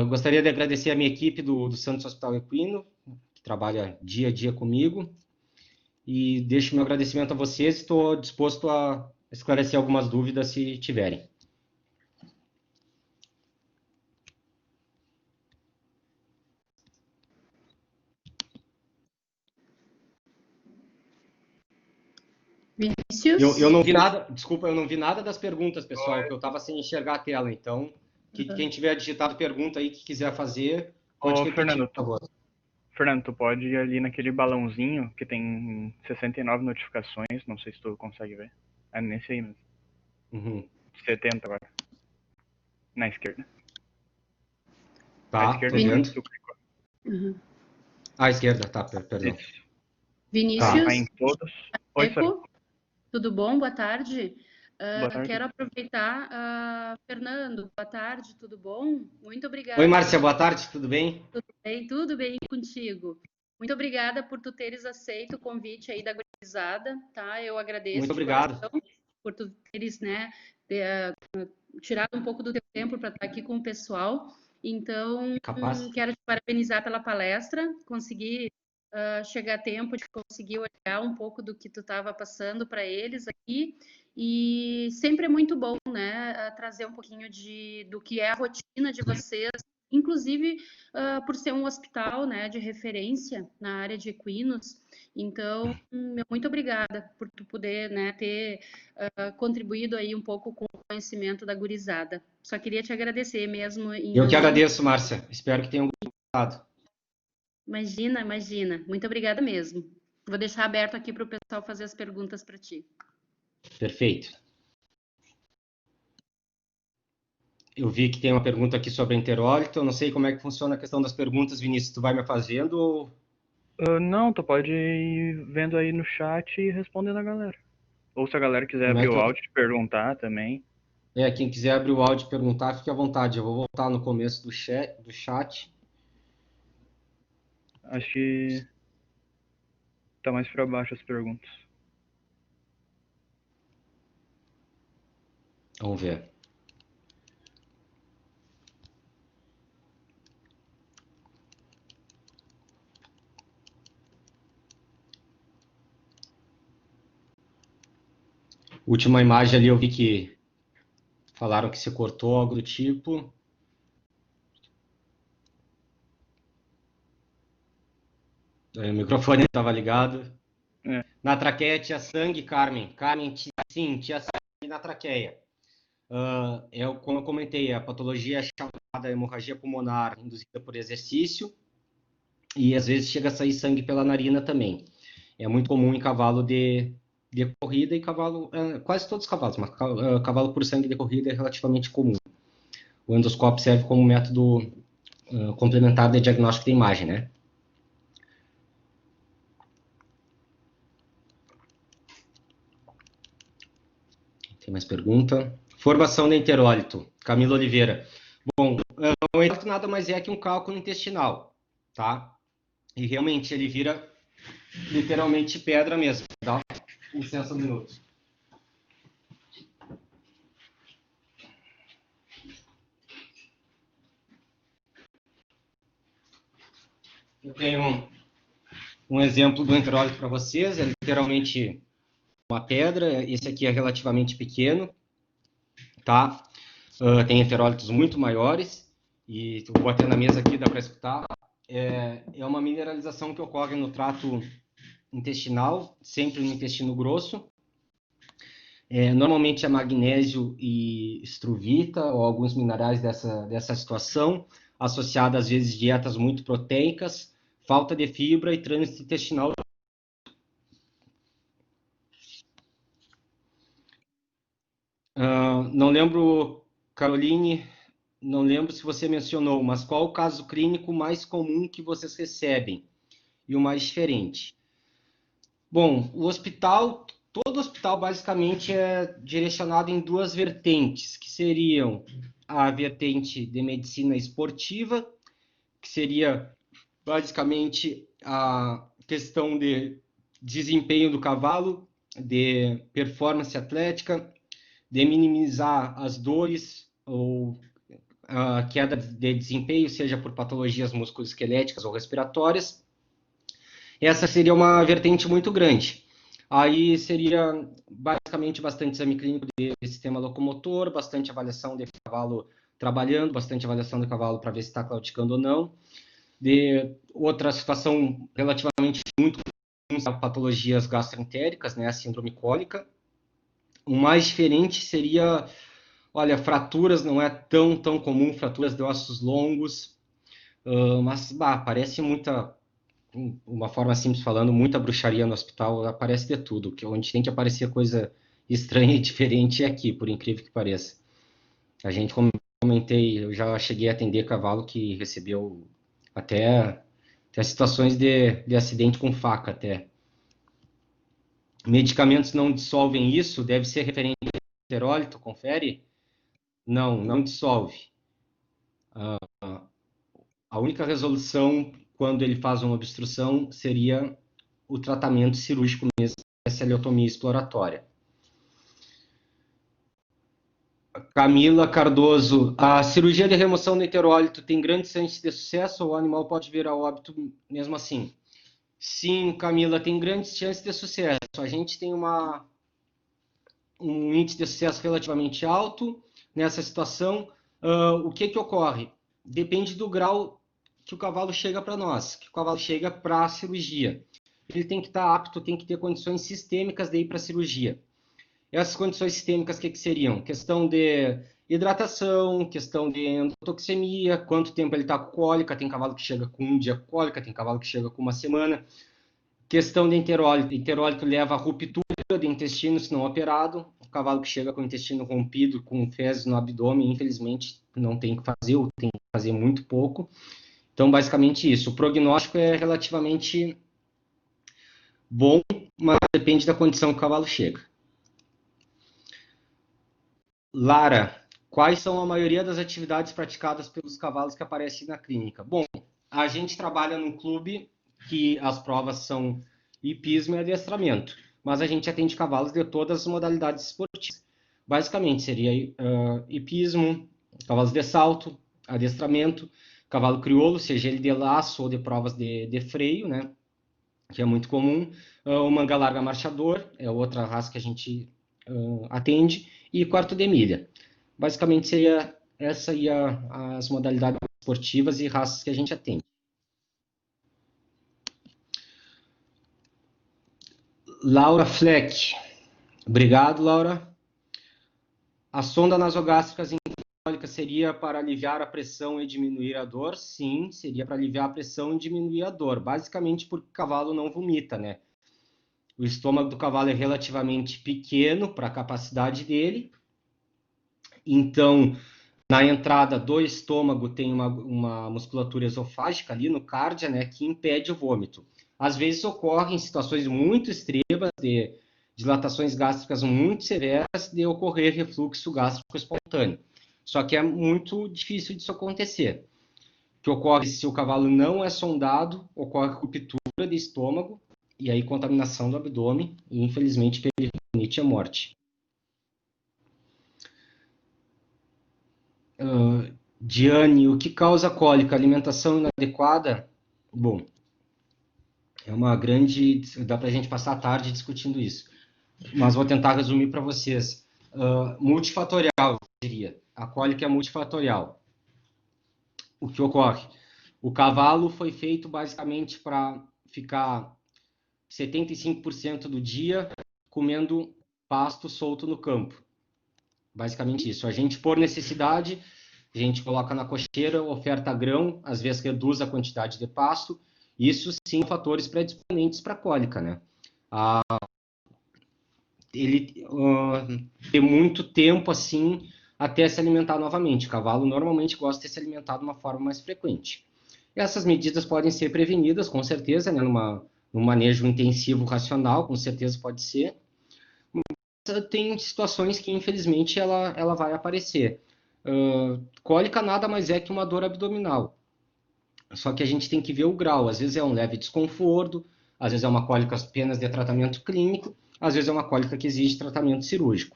Gostaria de agradecer a minha equipe do Santos Hospital Equino, que trabalha dia a dia comigo. E deixo meu agradecimento a vocês. Estou disposto a esclarecer algumas dúvidas se tiverem. Vinícius? Eu não vi nada, desculpa, eu não vi nada das perguntas, pessoal, que eu estava sem enxergar a tela. Então, quem tiver digitado pergunta aí que quiser fazer, pode repetir, Fernando, por favor. Fernando, tu pode ir ali naquele balãozinho que tem 69 notificações, não sei se tu consegue ver. É nesse aí mesmo. Uhum. 70 agora. Na esquerda. Tá, À esquerda tô de onde dentro. tu clicou. Uhum. À esquerda, tá, perdão. Isso. Vinícius? Tá em todos. Oi, Sara. Eco? Tudo bom? Boa tarde. Boa tarde. Quero aproveitar, Fernando, boa tarde, tudo bom? Muito obrigada. Oi, Márcia, boa tarde, tudo bem? Tudo bem contigo. Muito obrigada por tu teres aceito o convite aí da gurizada, tá? Eu agradeço. Muito obrigado. Por tu teres, né, tirado um pouco do teu tempo para estar aqui com o pessoal. Então, Capaz. quero te parabenizar pela palestra, consegui chegar a tempo de conseguir olhar um pouco do que tu estava passando para eles aqui. E sempre é muito bom, né, trazer um pouquinho do que é a rotina de vocês, inclusive por ser um hospital, né, de referência na área de equinos. Então, muito obrigada por tu poder, né, ter contribuído aí um pouco com o conhecimento da gurizada. Só queria te agradecer mesmo. Eu que agradeço, Márcia. Espero que tenham gostado. Imagina, imagina. Muito obrigada mesmo. Vou deixar aberto aqui para o pessoal fazer as perguntas para ti. Perfeito. Eu vi que tem uma pergunta aqui sobre enterólito. Eu não sei como é que funciona a questão das perguntas, Vinícius. Tu vai me fazendo ou... Não, tu pode ir vendo aí no chat e respondendo a galera. Ou se a galera quiser Como é abrir que o eu- áudio e perguntar também. Quem quiser abrir o áudio e perguntar, fique à vontade. Eu vou voltar no começo do chat. Acho que tá mais pra baixo as perguntas. Vamos ver. Última imagem ali eu vi que falaram que se cortou algo do tipo. O microfone estava ligado. É. Na traqueia tinha sangue, Carmen. Carmen, sim, tinha sangue na traqueia. Como eu comentei, a patologia é chamada hemorragia pulmonar induzida por exercício e às vezes chega a sair sangue pela narina também. É muito comum em cavalo de corrida e cavalo, quase todos os cavalos, mas cavalo por sangue de corrida é relativamente comum. O endoscópio serve como método complementar de diagnóstico de imagem, né? Tem mais pergunta? Formação de enterólito. Camila Oliveira. Bom, o enterólito nada mais é que um cálculo intestinal, tá? E realmente ele vira literalmente pedra mesmo. Dá licença um minuto. Eu tenho um exemplo do enterólito para vocês. É literalmente uma pedra. Esse aqui é relativamente pequeno, tá? Tem enterólitos muito maiores. E eu vou até na mesa aqui, dá para escutar. É uma mineralização que ocorre no trato intestinal, sempre no intestino grosso. Normalmente é magnésio e estruvita, ou alguns minerais dessa situação, associada às vezes a dietas muito proteicas, falta de fibra e trânsito intestinal. Não lembro, Caroline, não lembro se você mencionou, mas qual o caso clínico mais comum que vocês recebem e o mais diferente? Bom, todo hospital basicamente é direcionado em duas vertentes, que seriam a vertente de medicina esportiva, que seria basicamente a questão de desempenho do cavalo, de performance atlética, de minimizar as dores ou a queda de desempenho, seja por patologias musculoesqueléticas ou respiratórias. Essa seria uma vertente muito grande. Aí seria basicamente bastante exame clínico de sistema locomotor, bastante avaliação de cavalo trabalhando, bastante avaliação do cavalo para ver se está claudicando ou não. De outra situação relativamente muito comum, patologias gastroentéricas, né, a síndrome cólica. O mais diferente seria, olha, fraturas não é tão comum, fraturas de ossos longos, mas parece uma forma simples falando, muita bruxaria no hospital, aparece de tudo, que onde tem que aparecer coisa estranha e diferente é aqui, por incrível que pareça. A gente, como eu comentei, eu já cheguei a atender cavalo que recebeu até situações de acidente com faca até. Medicamentos não dissolvem isso, deve ser referente ao enterólito, confere? Não dissolve. A única resolução, quando ele faz uma obstrução, seria o tratamento cirúrgico mesmo, a celeotomia exploratória. Camila Cardoso, a cirurgia de remoção do enterólito tem grande chance de sucesso ou o animal pode vir a óbito mesmo assim? Sim, Camila, tem grandes chances de sucesso. A gente tem um índice de sucesso relativamente alto nessa situação. O que ocorre? Depende do grau que o cavalo chega para nós, que o cavalo chega para a cirurgia. Ele tem que estar apto, tem que ter condições sistêmicas de ir para a cirurgia. Essas condições sistêmicas, o que seriam? Questão de hidratação, questão de endotoxemia, quanto tempo ele está com cólica, tem cavalo que chega com um dia com cólica, tem cavalo que chega com uma semana. Questão de enterólito. Enterólito leva a ruptura do intestino se não operado. O cavalo que chega com o intestino rompido, com fezes no abdômen, infelizmente não tem que fazer, ou tem que fazer muito pouco. Então, basicamente isso. O prognóstico é relativamente bom, mas depende da condição que o cavalo chega. Lara, quais são a maioria das atividades praticadas pelos cavalos que aparecem na clínica? Bom, a gente trabalha num clube que as provas são hipismo e adestramento, mas a gente atende cavalos de todas as modalidades esportivas. Basicamente, seria hipismo, cavalos de salto, adestramento, cavalo crioulo, seja ele de laço ou de provas de freio, né? Que é muito comum. O manga larga marchador, é outra raça que a gente atende, e quarto de milha. Basicamente, seria essa aí as modalidades esportivas e raças que a gente atende. Laura Fleck. Obrigado, Laura. A sonda nasogástrica cólica seria para aliviar a pressão e diminuir a dor? Sim, seria para aliviar a pressão e diminuir a dor. Basicamente porque o cavalo não vomita, né? O estômago do cavalo é relativamente pequeno para a capacidade dele. Então, na entrada do estômago tem uma musculatura esofágica ali no cárdia, né, que impede o vômito. Às vezes ocorre em situações muito extremas de dilatações gástricas muito severas de ocorrer refluxo gástrico espontâneo. Só que é muito difícil disso acontecer. O que ocorre se o cavalo não é sondado, ocorre ruptura de estômago e aí contaminação do abdômen e, infelizmente, peritonite e morte. Diane, o que causa cólica? Alimentação inadequada? Bom, é uma grande... Dá para a gente passar a tarde discutindo isso. Mas vou tentar resumir para vocês. Multifatorial, eu diria. A cólica é multifatorial. O que ocorre? O cavalo foi feito basicamente para ficar 75% do dia comendo pasto solto no campo. Basicamente isso. A gente, por necessidade, a gente coloca na cocheira, oferta grão, às vezes reduz a quantidade de pasto. Isso sim, fatores predisponentes para cólica, né? Ele tem muito tempo assim até se alimentar novamente. O cavalo normalmente gosta de se alimentar de uma forma mais frequente. Essas medidas podem ser prevenidas, com certeza, né? Num manejo intensivo racional, com certeza pode ser. Tem situações que, infelizmente, ela vai aparecer. Cólica nada mais é que uma dor abdominal. Só que a gente tem que ver o grau. Às vezes é um leve desconforto, às vezes é uma cólica apenas de tratamento clínico, às vezes é uma cólica que exige tratamento cirúrgico.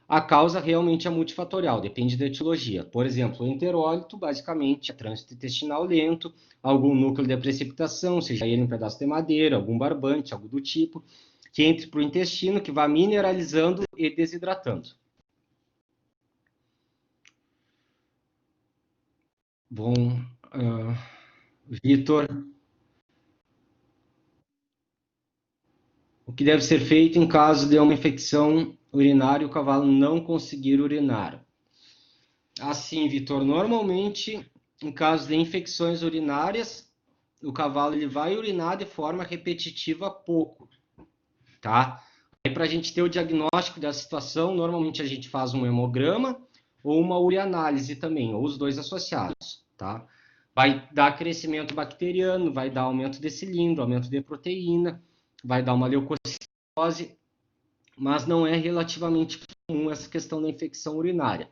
A causa realmente é multifatorial, depende da etiologia. Por exemplo, o enterólito, basicamente, é trânsito intestinal lento, algum núcleo de precipitação, seja ele um pedaço de madeira, algum barbante, algo do tipo, que entre para o intestino, que vai mineralizando e desidratando. Bom, Vitor, o que deve ser feito em caso de uma infecção urinária e o cavalo não conseguir urinar? Assim, Vitor, normalmente, em caso de infecções urinárias, o cavalo ele vai urinar de forma repetitiva pouco, tá? Aí, para a gente ter o diagnóstico da situação, normalmente a gente faz um hemograma ou uma ureanálise também, ou os dois associados, tá? Vai dar crescimento bacteriano, vai dar aumento de cilindro, aumento de proteína, vai dar uma leucocitose, mas não é relativamente comum essa questão da infecção urinária.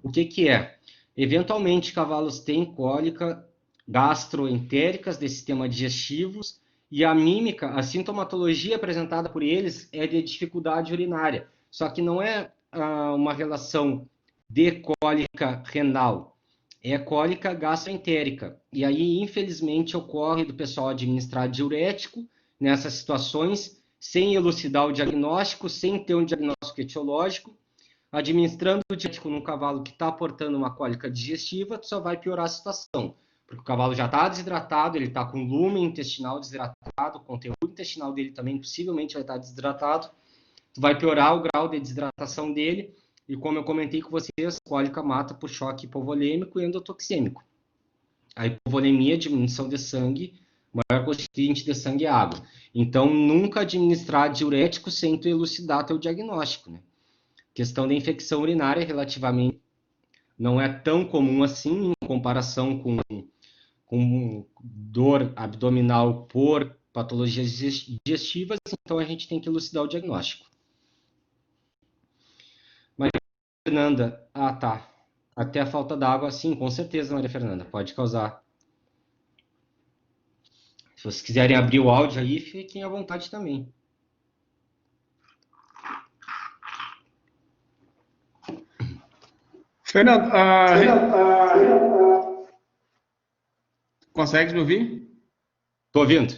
O que é? Eventualmente, cavalos têm cólica gastroentéricas de sistema digestivos e a mímica, a sintomatologia apresentada por eles é de dificuldade urinária. Só que não é uma relação de cólica renal, é cólica gastroentérica. E aí, infelizmente, ocorre do pessoal administrar diurético nessas situações, sem elucidar o diagnóstico, sem ter um diagnóstico etiológico, administrando o diurético num cavalo que está aportando uma cólica digestiva, tu só vai piorar a situação, porque o cavalo já está desidratado, ele está com lume intestinal desidratado, o conteúdo intestinal dele também possivelmente vai estar desidratado, tu vai piorar o grau de desidratação dele, e como eu comentei com vocês, cólica mata por choque hipovolêmico e endotoxêmico. A hipovolemia, diminuição de sangue, o maior constituinte de sangue é água. Então, nunca administrar diurético sem tu elucidar teu diagnóstico, né? Questão da infecção urinária relativamente não é tão comum assim em comparação com dor abdominal por patologias digestivas, então a gente tem que elucidar o diagnóstico. Maria Fernanda, tá. Até a falta d'água, sim, com certeza, Maria Fernanda, pode causar. Se vocês quiserem abrir o áudio aí, fiquem à vontade também. Fernando, consegue me ouvir? Tô ouvindo.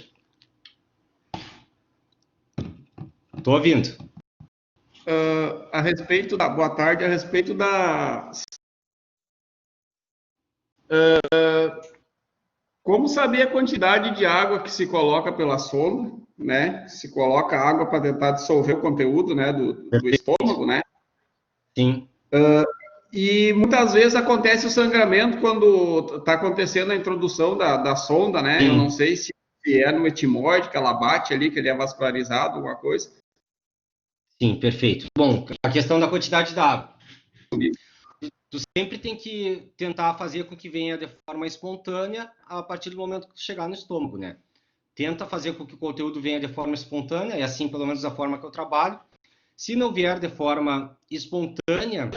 A respeito da... Boa tarde, a respeito da... como saber a quantidade de água que se coloca pela sonda, né? Se coloca água para tentar dissolver o conteúdo, né, do estômago, né? Sim. E muitas vezes acontece o sangramento quando está acontecendo a introdução da sonda, né? Sim. Eu não sei se é no etimoide, que ela bate ali, que ele é vascularizado, alguma coisa. Sim, perfeito. Bom, a questão da quantidade da água. Tu sempre tem que tentar fazer com que venha de forma espontânea a partir do momento que tu chegar no estômago, né? Tenta fazer com que o conteúdo venha de forma espontânea, é assim pelo menos da forma que eu trabalho. Se não vier de forma espontânea,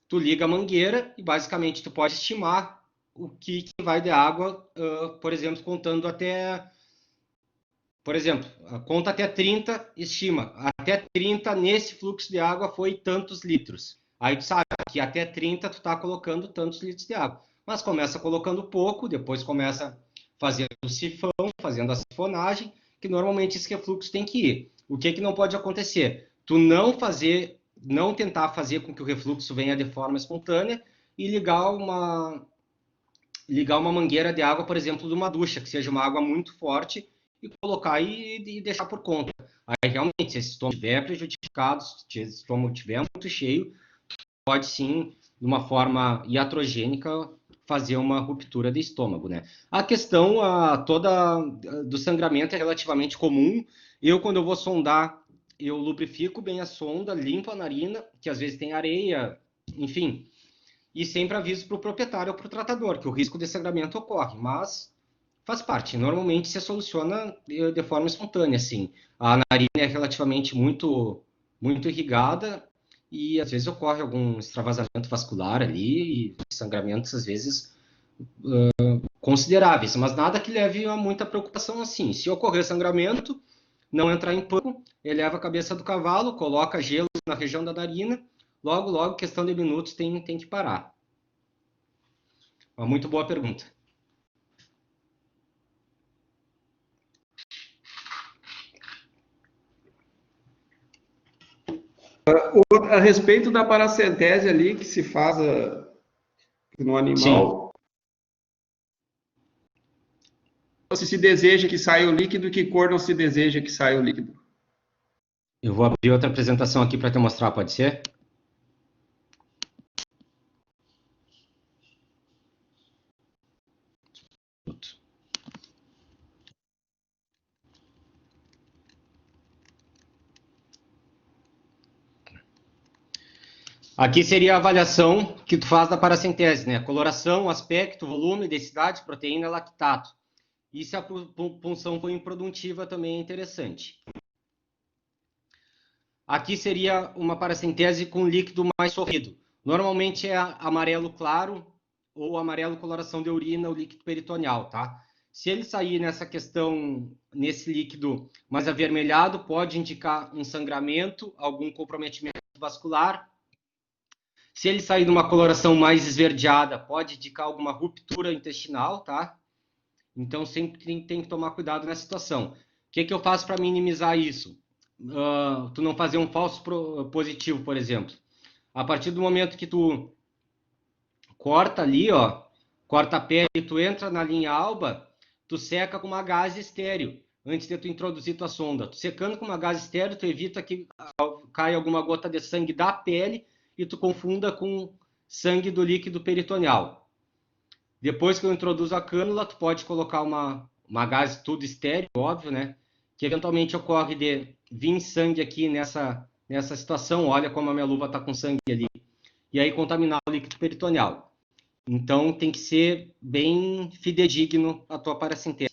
tu liga a mangueira e basicamente tu pode estimar o que vai de água, por exemplo, contando até... Por exemplo, conta até 30, estima. Até 30 nesse fluxo de água foi tantos litros. Aí tu sabe que até 30 tu tá colocando tantos litros de água. Mas começa colocando pouco, depois começa fazendo o sifão, fazendo a sifonagem, que normalmente esse refluxo tem que ir. O que não pode acontecer? Tu não tentar fazer com que o refluxo venha de forma espontânea e ligar uma mangueira de água, por exemplo, de uma ducha, que seja uma água muito forte, e colocar e deixar por conta. Aí, realmente, se esse estômago estiver prejudicado, se esse estômago estiver muito cheio, pode sim, de uma forma iatrogênica, fazer uma ruptura de estômago, né? A questão toda do sangramento é relativamente comum. Quando eu vou sondar, eu lubrifico bem a sonda, limpo a narina, que às vezes tem areia, enfim. E sempre aviso para o proprietário ou para o tratador que o risco de sangramento ocorre, mas faz parte. Normalmente se soluciona de forma espontânea, assim. A narina é relativamente muito irrigada e às vezes ocorre algum extravasamento vascular ali e sangramentos às vezes consideráveis, mas nada que leve a muita preocupação assim. Se ocorrer sangramento, não entrar em pânico, eleva a cabeça do cavalo, coloca gelo na região da narina, logo, questão de minutos, tem que parar. Uma muito boa pergunta. A respeito da paracentese ali que se faz no animal, se deseja que saia o líquido, que cor não se deseja que saia o líquido? Eu vou abrir outra apresentação aqui para te mostrar, pode ser? Aqui seria a avaliação que tu faz da paracentese, né? Coloração, aspecto, volume, densidade, proteína, lactato. E se a punção for improduntiva também é interessante. Aqui seria uma paracentese com líquido mais sorrido. Normalmente é amarelo claro ou amarelo coloração de urina, o líquido peritoneal, tá? Se ele sair nessa questão, nesse líquido mais avermelhado, pode indicar um sangramento, algum comprometimento vascular. Se ele sair numa coloração mais esverdeada, pode indicar alguma ruptura intestinal, tá? Então, sempre tem que tomar cuidado nessa situação. que eu faço para minimizar isso? Tu não fazer um falso positivo, por exemplo. A partir do momento que tu corta ali, ó, corta a pele, tu entra na linha alba, tu seca com uma gaze estéreo, antes de tu introduzir tua sonda. Tu secando com uma gaze estéreo, tu evita que caia alguma gota de sangue da pele e tu confunda com sangue do líquido peritoneal. Depois que eu introduzo a cânula, tu pode colocar uma gaze tudo estéreo, óbvio, né? Que eventualmente ocorre de vir sangue aqui nessa situação, olha como a minha luva está com sangue ali. E aí contaminar o líquido peritoneal. Então tem que ser bem fidedigno a tua paracentese.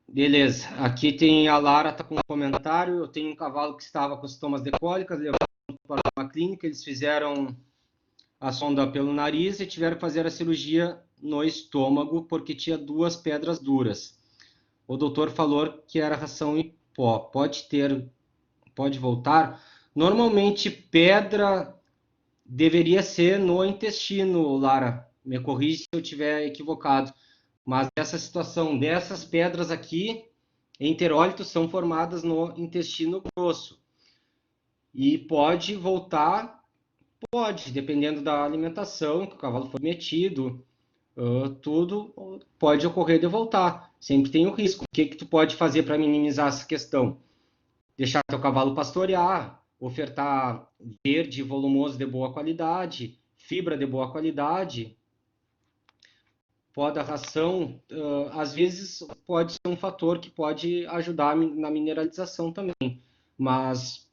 Beleza, aqui tem a Lara, está com um comentário. Eu tenho um cavalo que estava com sintomas de cólicas, levado para uma clínica, eles fizeram a sonda pelo nariz e tiveram que fazer a cirurgia no estômago porque tinha 2 pedras duras. O doutor falou que era ração em pó. Pode voltar? Normalmente pedra deveria ser no intestino, Lara. Me corrige se eu estiver equivocado. Mas essa situação dessas pedras aqui, enterólitos, são formadas no intestino grosso. E pode voltar, pode, dependendo da alimentação que o cavalo foi metido, tudo pode ocorrer de voltar. Sempre tem o risco. O que tu pode fazer para minimizar essa questão? Deixar teu cavalo pastorear, ofertar verde volumoso de boa qualidade, fibra de boa qualidade. Poda ração, às vezes pode ser um fator que pode ajudar na mineralização também, mas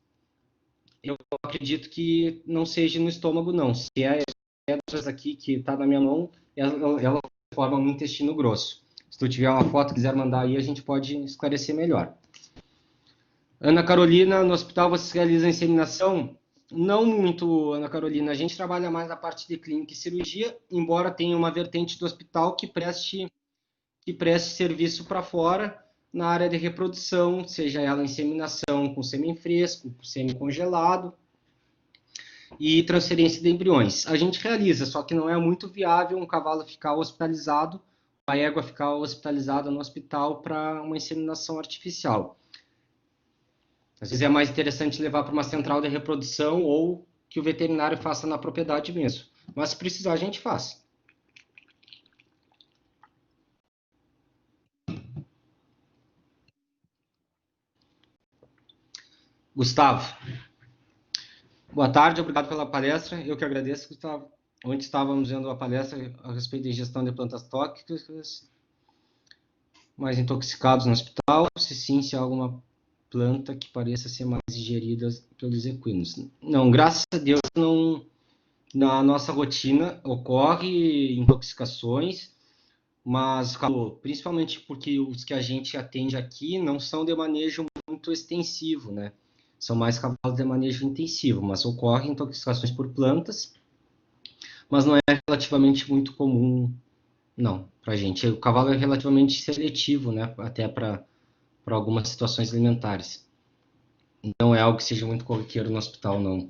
eu acredito que não seja no estômago, não. Se é pedras aqui que está na minha mão, ela forma no intestino grosso. Se tu tiver uma foto e quiser mandar aí, a gente pode esclarecer melhor. Ana Carolina, no hospital vocês realizam inseminação? Não muito, Ana Carolina. A gente trabalha mais na parte de clínica e cirurgia, embora tenha uma vertente do hospital que preste serviço para fora na área de reprodução, seja ela inseminação com sêmen fresco, com sêmen congelado e transferência de embriões. A gente realiza, só que não é muito viável um cavalo ficar hospitalizado, a égua ficar hospitalizada no hospital para uma inseminação artificial. Às vezes é mais interessante levar para uma central de reprodução ou que o veterinário faça na propriedade mesmo. Mas se precisar, a gente faz. Gustavo. Boa tarde, obrigado pela palestra. Eu que agradeço, Gustavo. Ontem estávamos vendo a palestra a respeito de gestão de plantas tóxicas, mais intoxicados no hospital. Se sim, se há alguma planta que pareça ser mais digerida pelos equinos. Não, graças a Deus, não, na nossa rotina ocorre intoxicações, mas principalmente porque os que a gente atende aqui não são de manejo muito extensivo, né? São mais cavalos de manejo intensivo, mas ocorrem intoxicações por plantas, mas não é relativamente muito comum, não, para a gente. O cavalo é relativamente seletivo, né? Até para algumas situações alimentares. Não é algo que seja muito corriqueiro no hospital, não.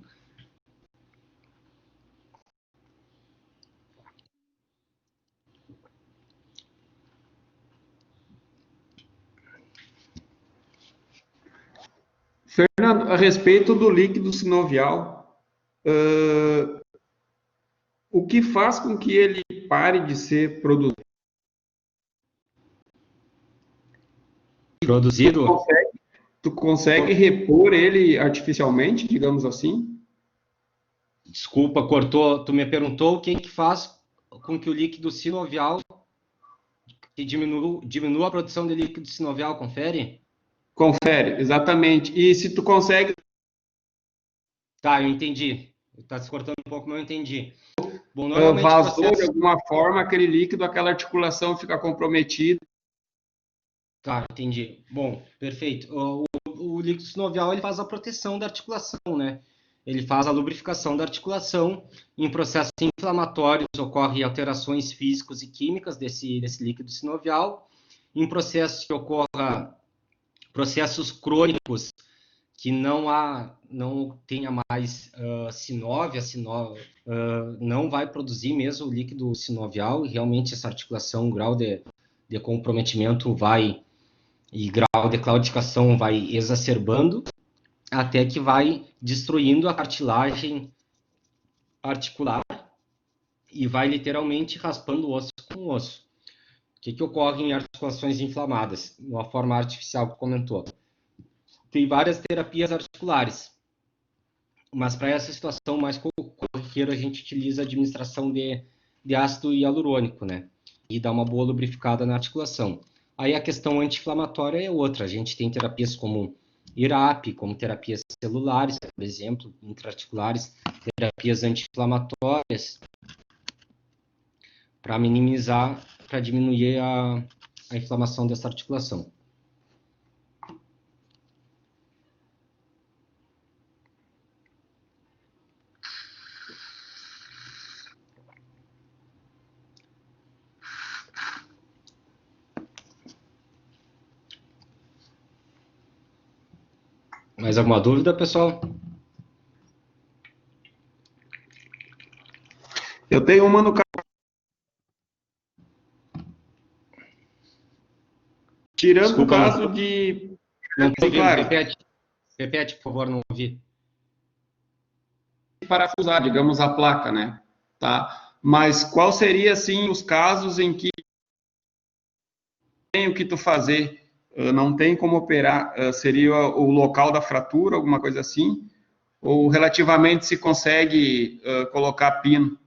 Fernando, a respeito do líquido sinovial, o que faz com que ele pare de ser produzido? Tu consegue repor ele artificialmente, digamos assim? Desculpa, cortou. Tu me perguntou o que faz com que o líquido sinovial que diminua a produção de líquido sinovial, confere? Confere, exatamente. E se tu consegue... Tá, eu entendi. Tá se cortando um pouco, mas eu entendi. Bom, normalmente vazou de alguma forma aquele líquido, aquela articulação fica comprometida. Tá, entendi. Bom, perfeito. O líquido sinovial ele faz a proteção da articulação, né? Ele faz a lubrificação da articulação. Em processos inflamatórios ocorrem alterações físicas e químicas desse líquido sinovial. Em processos que ocorra processos crônicos que não tenha mais sinóvia, não vai produzir mesmo o líquido sinovial, e realmente essa articulação, o grau de de comprometimento e grau de claudicação vai exacerbando, até que vai destruindo a cartilagem articular e vai literalmente raspando o osso com o osso. O que ocorre em articulações inflamadas? De uma forma artificial que comentou. Tem várias terapias articulares, mas para essa situação mais corriqueira a gente utiliza a administração de ácido hialurônico, né? E dá uma boa lubrificada na articulação. Aí a questão anti-inflamatória é outra. A gente tem terapias como IRAP, como terapias celulares, por exemplo, intraarticulares, terapias anti-inflamatórias, para minimizar, para diminuir a inflamação dessa articulação. Mais alguma dúvida, pessoal? Eu tenho uma no tirando Desculpa, o caso de... Não estou ouvindo, claro, repete, por favor, não ouvi. parafusar, digamos, a placa, né? Tá? Mas qual seria, assim, os casos em que tem o que tu fazer, não tem como operar, seria o local da fratura, alguma coisa assim? Ou relativamente se consegue colocar pino?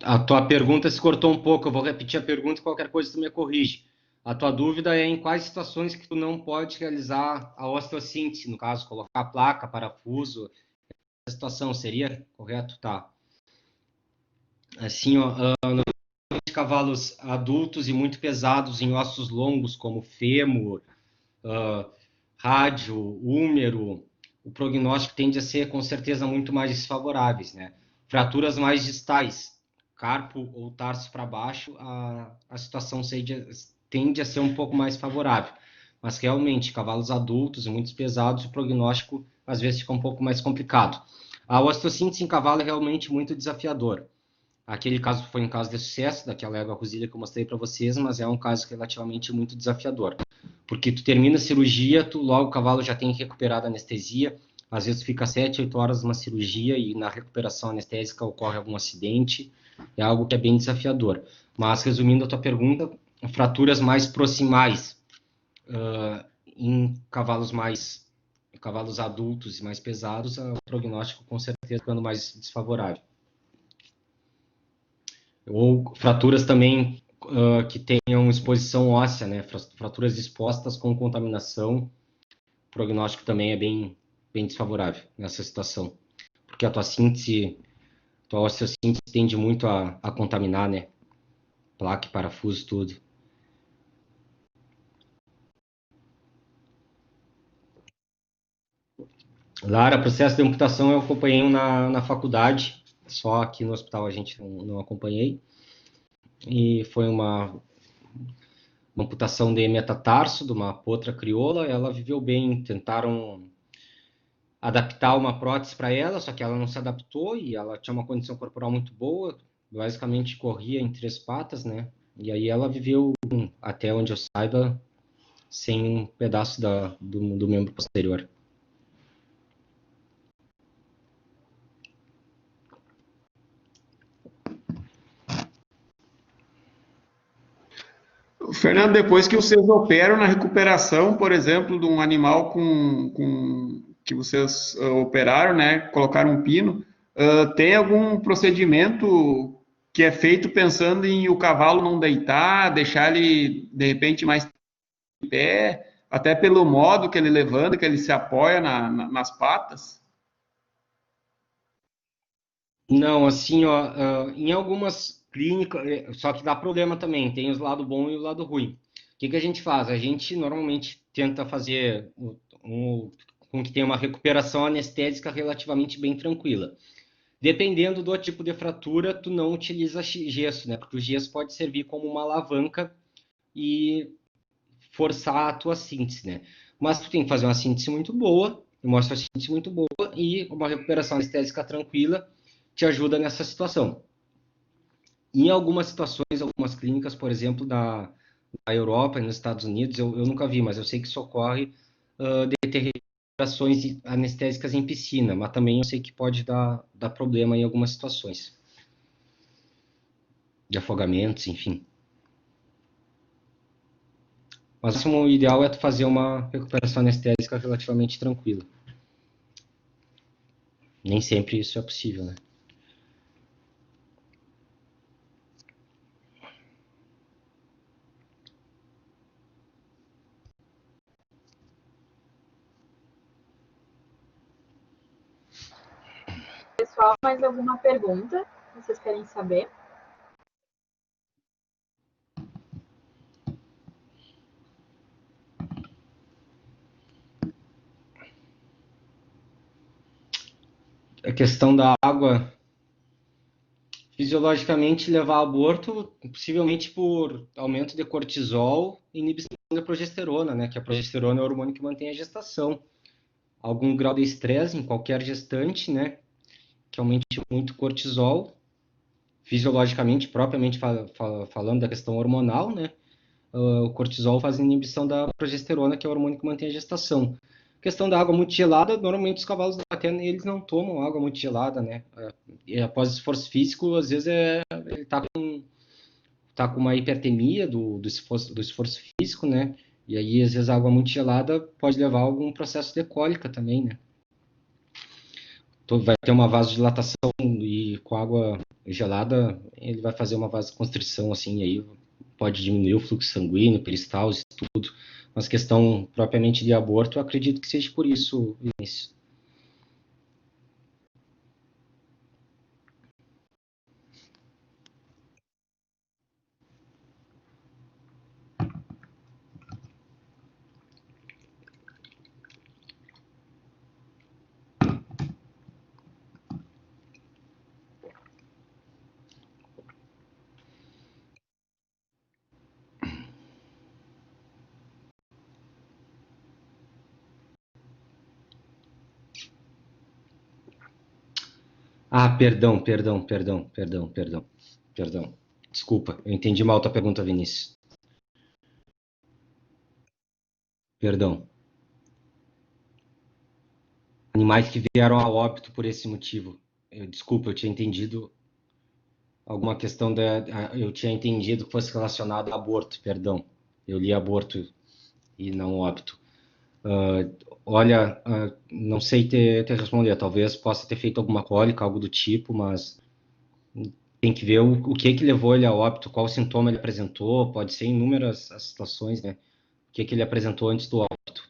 A tua pergunta se cortou um pouco, eu vou repetir a pergunta e qualquer coisa tu me corrige. A tua dúvida é em quais situações que tu não pode realizar a osteossíntese, no caso, colocar placa, parafuso, essa situação seria correto? Tá. Assim, ó, de cavalos adultos e muito pesados em ossos longos, como fêmur, rádio, húmero, o prognóstico tende a ser, com certeza, muito mais desfavoráveis, né? Fraturas mais distais, carpo ou tarso para baixo, a situação tende a ser um pouco mais favorável. Mas, realmente, cavalos adultos e muito pesados, o prognóstico, às vezes, fica um pouco mais complicado. A osteossíntese em cavalo é realmente muito desafiador. Aquele caso foi um caso de sucesso, daquela égua Rosilha que eu mostrei para vocês, mas é um caso relativamente muito desafiador. Porque tu termina a cirurgia, logo o cavalo já tem recuperado a anestesia, às vezes fica 7, 8 horas numa cirurgia e na recuperação anestésica ocorre algum acidente, é algo que é bem desafiador. Mas, resumindo a tua pergunta, fraturas mais proximais em cavalos adultos e mais pesados, o prognóstico com certeza ficando mais desfavorável. Ou fraturas também que tenham exposição óssea, né? Fraturas expostas com contaminação, o prognóstico também é bem desfavorável nessa situação. Porque a tua osteossíntese tende muito a contaminar, né? Placa, parafuso, tudo. Lara, processo de amputação eu acompanhei na faculdade, só aqui no hospital a gente não acompanhei. E foi uma amputação de metatarso, de uma potra crioula. Ela viveu bem, tentaram adaptar uma prótese para ela, só que ela não se adaptou e ela tinha uma condição corporal muito boa, basicamente corria em 3 patas, né? E aí ela viveu, até onde eu saiba, sem um pedaço do membro posterior. Fernando, depois que vocês operam na recuperação, por exemplo, de um animal que vocês operaram, né, colocaram um pino, tem algum procedimento que é feito pensando em o cavalo não deitar, deixar ele, de repente, mais em pé, até pelo modo que ele levanta, que ele se apoia nas patas? Não, assim, ó, em algumas clínicas, só que dá problema também, tem o lado bom e o lado ruim. O que a gente faz? A gente normalmente tenta fazer com que tenha uma recuperação anestésica relativamente bem tranquila. Dependendo do tipo de fratura, tu não utiliza gesso, né? Porque o gesso pode servir como uma alavanca e forçar a tua síntese, né? Mas tu tem que fazer uma síntese muito boa, mostra a síntese muito boa e uma recuperação anestésica tranquila te ajuda nessa situação. Em algumas situações, algumas clínicas, por exemplo, da Europa e nos Estados Unidos, eu nunca vi, mas eu sei que isso ocorre de ter respirações anestésicas em piscina, mas também eu sei que pode dar problema em algumas situações. De afogamentos, enfim. Mas o ideal é tu fazer uma recuperação anestésica relativamente tranquila. Nem sempre isso é possível, né? Pessoal, mais alguma pergunta que vocês querem saber? A questão da água, fisiologicamente levar a aborto, possivelmente por aumento de cortisol e inibição da progesterona, né? Que a progesterona é o hormônio que mantém a gestação. Algum grau de estresse em qualquer gestante, né? Que aumente muito cortisol, fisiologicamente, propriamente falando da questão hormonal, né? O cortisol faz inibição da progesterona, que é o hormônio que mantém a gestação. A questão da água muito gelada, normalmente os cavalos até eles não tomam água muito gelada, né? E após esforço físico, às vezes ele tá com uma hipertemia do esforço físico, né? E aí, às vezes, a água muito gelada pode levar a algum processo de cólica também, né? Então, vai ter uma vasodilatação e com água gelada, ele vai fazer uma vasoconstrição, assim, e aí pode diminuir o fluxo sanguíneo, peristalse, tudo. Mas questão propriamente de aborto, eu acredito que seja por isso, Vinícius. Ah, perdão. Desculpa, eu entendi mal a tua pergunta, Vinícius. Perdão. Animais que vieram a óbito por esse motivo. Desculpa, eu tinha entendido alguma questão eu tinha entendido que fosse relacionado a aborto, perdão. Eu li aborto e não óbito. Olha, não sei te responder. Talvez possa ter feito alguma cólica, algo do tipo, mas tem que ver o que levou ele a óbito, qual sintoma ele apresentou. Pode ser inúmeras as situações, né? O que ele apresentou antes do óbito.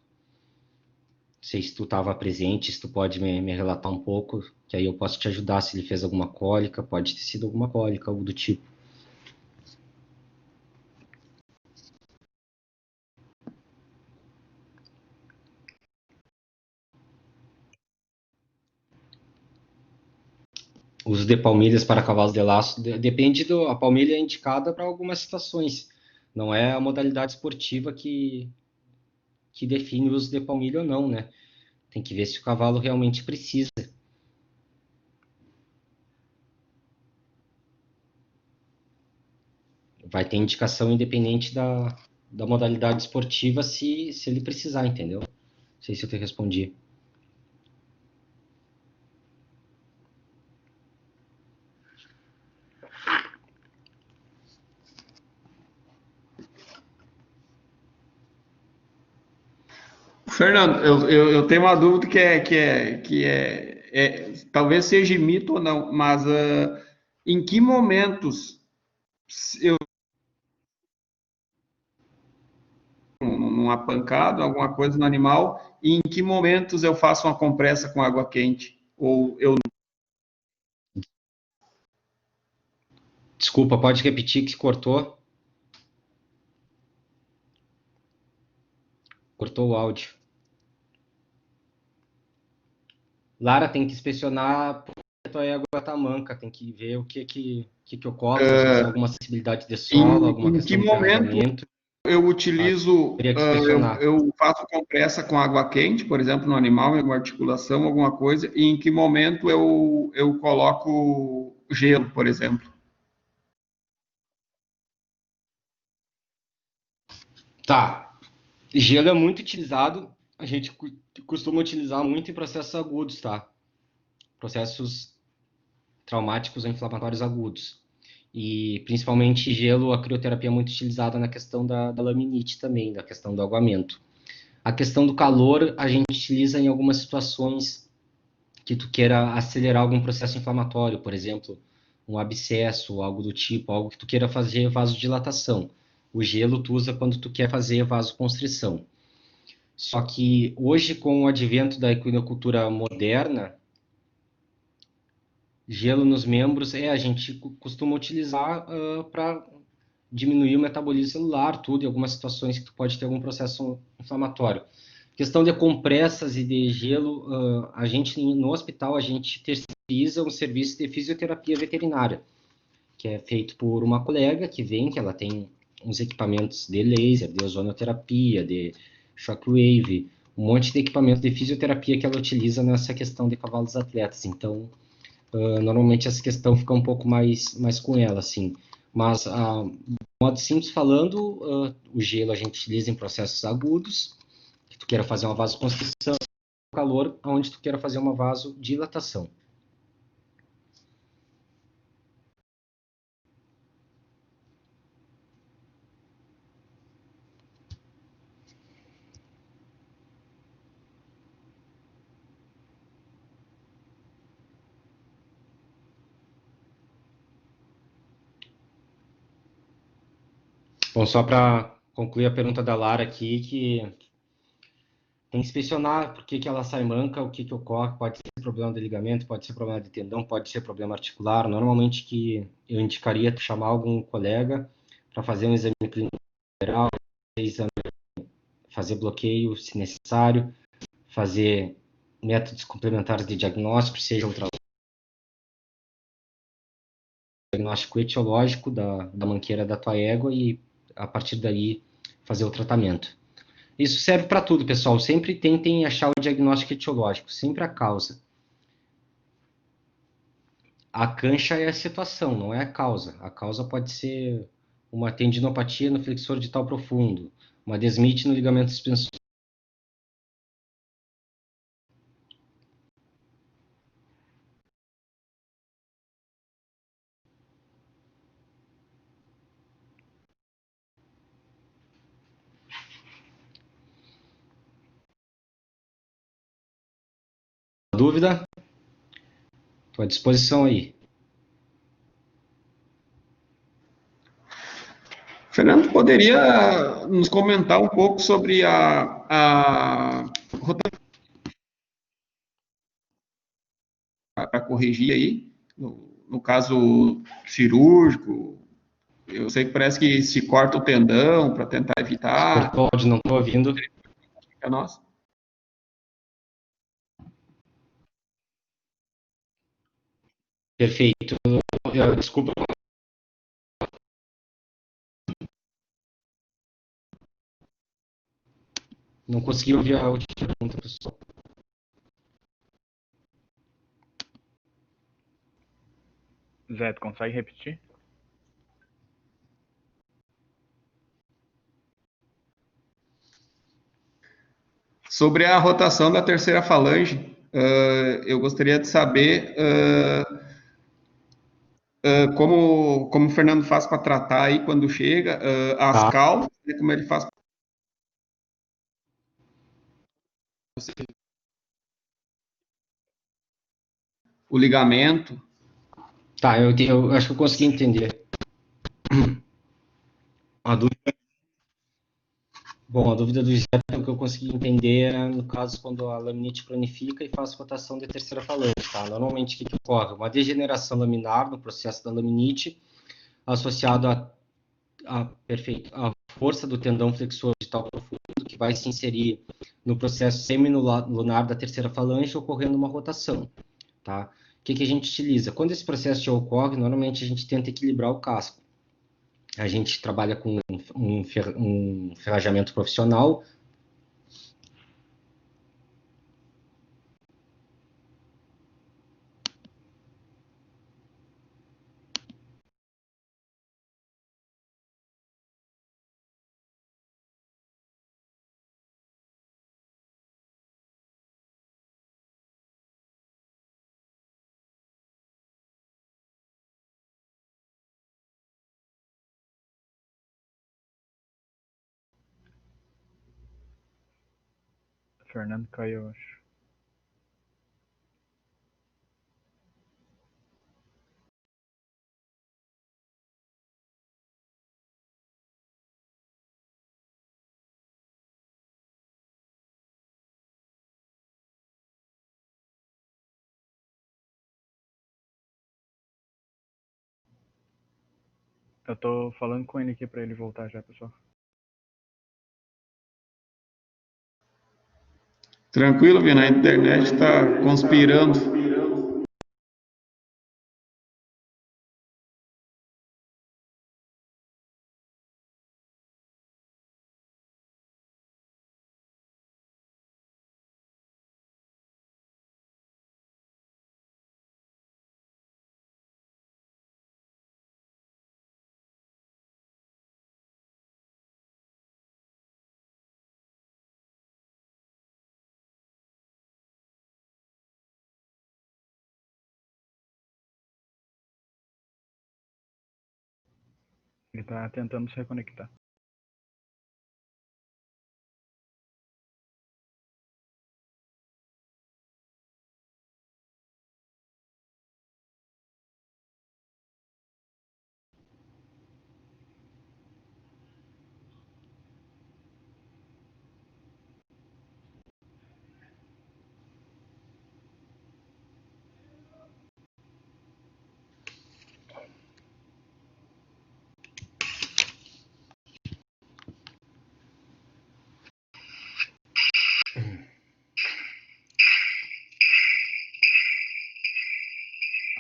Não sei se tu estava presente, se tu pode me relatar um pouco, que aí eu posso te ajudar se ele fez alguma cólica. Pode ter sido alguma cólica, algo do tipo. Uso de palmilhas para cavalos de laço, depende a palmilha é indicada para algumas situações. Não é a modalidade esportiva que define o uso de palmilha ou não, né? Tem que ver se o cavalo realmente precisa. Vai ter indicação independente da modalidade esportiva se ele precisar, entendeu? Não sei se eu te respondi. Fernando, eu tenho uma dúvida talvez seja mito ou não, mas em que momentos eu numa pancada, alguma coisa no animal, e em que momentos eu faço uma compressa com água quente? Ou eu Desculpa, pode repetir que cortou? Cortou o áudio. Lara, tem que inspecionar a tua égua tá manca, tem que ver o que ocorre, se tem alguma acessibilidade de solo, alguma em que questão de momento carregamento. eu utilizo, Teria que inspecionar. eu faço compressa com água quente, por exemplo, no animal, em alguma articulação, alguma coisa, e em que momento eu coloco gelo, por exemplo? Tá. Gelo é muito utilizado, a gente costuma utilizar muito em processos agudos, tá? Processos traumáticos ou inflamatórios agudos. E principalmente gelo, a crioterapia é muito utilizada na questão da laminite também, da questão do aguamento. A questão do calor, a gente utiliza em algumas situações que tu queira acelerar algum processo inflamatório, por exemplo, um abscesso, algo do tipo, algo que tu queira fazer vasodilatação. O gelo tu usa quando tu quer fazer vasoconstrição. Só que hoje, com o advento da equinocultura moderna, gelo nos membros, a gente costuma utilizar para diminuir o metabolismo celular, tudo, em algumas situações que tu pode ter algum processo inflamatório. Questão de compressas e de gelo, a gente no hospital a gente terceiriza um serviço de fisioterapia veterinária, que é feito por uma colega que vem, que ela tem uns equipamentos de laser, de ozonoterapia, de shockwave, um monte de equipamento de fisioterapia que ela utiliza nessa questão de cavalos atletas. Então, normalmente essa questão fica um pouco mais com ela, assim. Mas, de modo simples falando, o gelo a gente utiliza em processos agudos, que tu queira fazer uma vasoconstrição, calor, onde tu queira fazer uma vasodilatação. Bom, só para concluir a pergunta da Lara aqui, que tem que inspecionar por que ela sai manca, o que ocorre, pode ser problema de ligamento, pode ser problema de tendão, pode ser problema articular. Normalmente que eu indicaria chamar algum colega para fazer um exame clínico geral, fazer bloqueio se necessário, fazer métodos complementares de diagnóstico, seja o diagnóstico etiológico da manqueira da tua égua e a partir daí fazer o tratamento. Isso serve para tudo, pessoal. Sempre tentem achar o diagnóstico etiológico, sempre a causa. A cancha é a situação, não é a causa. A causa pode ser uma tendinopatia no flexor digital profundo, uma desmite no ligamento suspensor. Dúvida? Estou à disposição aí. Fernando, poderia nos comentar um pouco sobre a rotação para corrigir aí, no caso cirúrgico? Eu sei que parece que se corta o tendão para tentar evitar. Cortou, não estou ouvindo. É nossa. Perfeito. Desculpa. Não consegui ouvir a última pergunta, pessoal. Zé, tu consegue repetir? Sobre a rotação da terceira falange, eu gostaria de saber como o Fernando faz para tratar aí quando chega, as Tá. causas, né, como ele faz o ligamento. Tá, eu acho que eu consegui entender. A dúvida, bom, a dúvida do José, o que eu consegui entender é, no caso, quando a laminite cronifica e faz rotação de terceira falange, tá? Normalmente, o que ocorre? Uma degeneração laminar no processo da laminite, associado perfeito, a força do tendão flexor digital profundo, que vai se inserir no processo semilunar da terceira falange, ocorrendo uma rotação, tá? O que a gente utiliza? Quando esse processo já ocorre, normalmente a gente tenta equilibrar o casco. A gente trabalha com um ferrajamento profissional, Fernando caiu, eu acho. Eu tô falando com ele aqui pra ele voltar já, pessoal. Tranquilo, Vina, a internet está conspirando. Ele tá tentando se reconectar.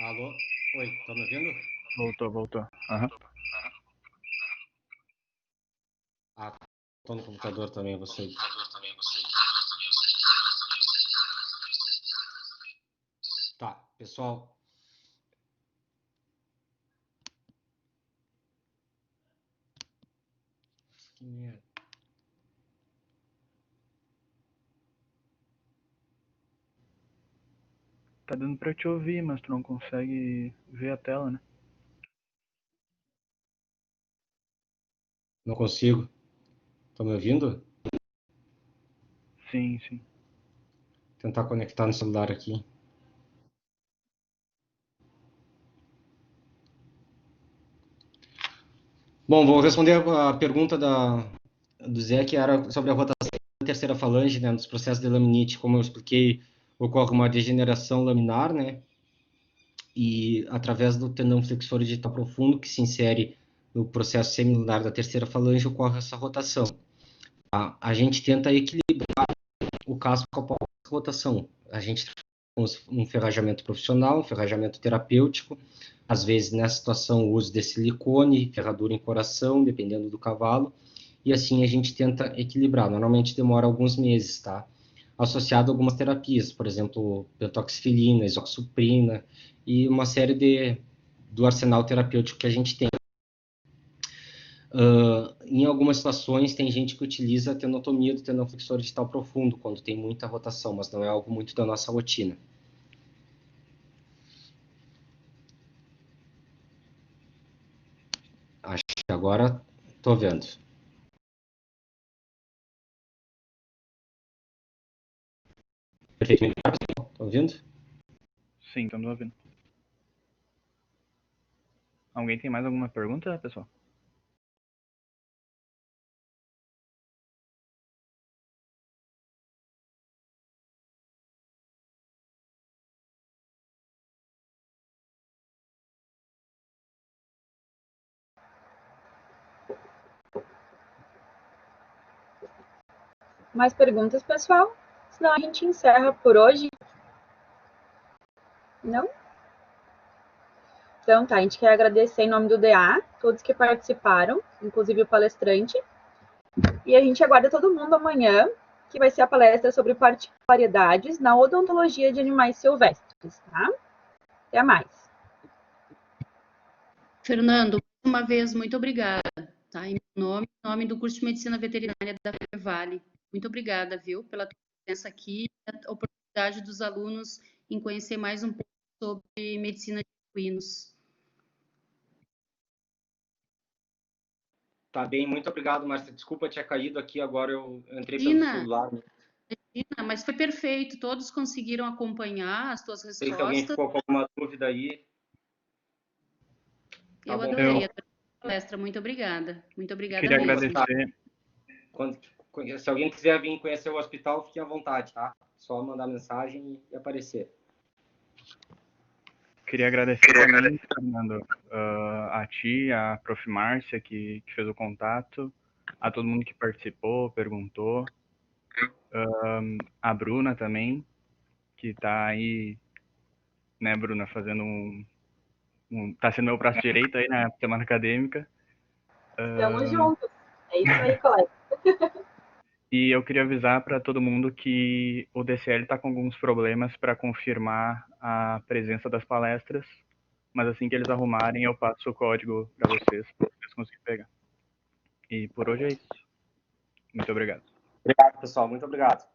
Alô? Oi, tá me ouvindo? Voltou. Aham. Ah, tô no computador também, você. Tá, pessoal. Que merda. Tá dando pra te ouvir, mas tu não consegue ver a tela, né? Não consigo. Tá me ouvindo? Sim. Tentar conectar no celular aqui. Bom, vou responder a pergunta do Zé, que era sobre a rotação da terceira falange, né, nos processos de laminite. Como eu expliquei, ocorre uma degeneração laminar, né, e através do tendão flexor digital profundo, que se insere no processo semilunar da terceira falange, ocorre essa rotação. A gente tenta equilibrar o casco com a rotação. A gente tem um ferrajamento profissional, um ferrajamento terapêutico, às vezes nessa situação o uso de silicone, ferradura em coração, dependendo do cavalo, e assim a gente tenta equilibrar. Normalmente demora alguns meses, tá? Associado a algumas terapias, por exemplo, pentoxifilina, isoxsuprina e uma série do arsenal terapêutico que a gente tem. Em algumas situações, tem gente que utiliza a tenotomia do tendão flexor digital profundo, quando tem muita rotação, mas não é algo muito da nossa rotina. Acho que agora estou vendo. Perfeitamente claro, pessoal? Estão ouvindo? Sim, estamos ouvindo. Alguém tem mais alguma pergunta, pessoal? Mais perguntas, pessoal? Senão a gente encerra por hoje. Não? Então tá, a gente quer agradecer em nome do DA, todos que participaram, inclusive o palestrante. E a gente aguarda todo mundo amanhã, que vai ser a palestra sobre particularidades na odontologia de animais silvestres, tá? Até mais. Fernando, uma vez, muito obrigada, tá? Em nome do curso de Medicina Veterinária da Fevale. Muito obrigada, viu, pela tua presença aqui, a oportunidade dos alunos em conhecer mais um pouco sobre medicina de equinos. Tá bem, muito obrigado, Márcia. Desculpa, tinha caído aqui, agora eu entrei pelo Imagina. celular. Imagina, mas foi perfeito, todos conseguiram acompanhar as tuas Não sei se alguém respostas. ficou com alguma dúvida aí. Tá Eu bom. adorei a palestra, muito obrigada. Muito obrigada Queria mesmo. agradecer. Se alguém quiser vir conhecer o hospital, fique à vontade, tá? Só mandar mensagem e aparecer. Queria agradecer também, Fernando, a ti, a Prof. Márcia, que fez o contato, a todo mundo que participou, perguntou, a Bruna também, que está aí, né, Bruna, fazendo tá sendo meu braço direito aí na semana acadêmica. Estamos juntos. É isso aí, colega. E eu queria avisar para todo mundo que o DCL está com alguns problemas para confirmar a presença das palestras, mas assim que eles arrumarem, eu passo o código para vocês conseguirem pegar. E por hoje é isso. Muito obrigado. Obrigado, pessoal. Muito obrigado.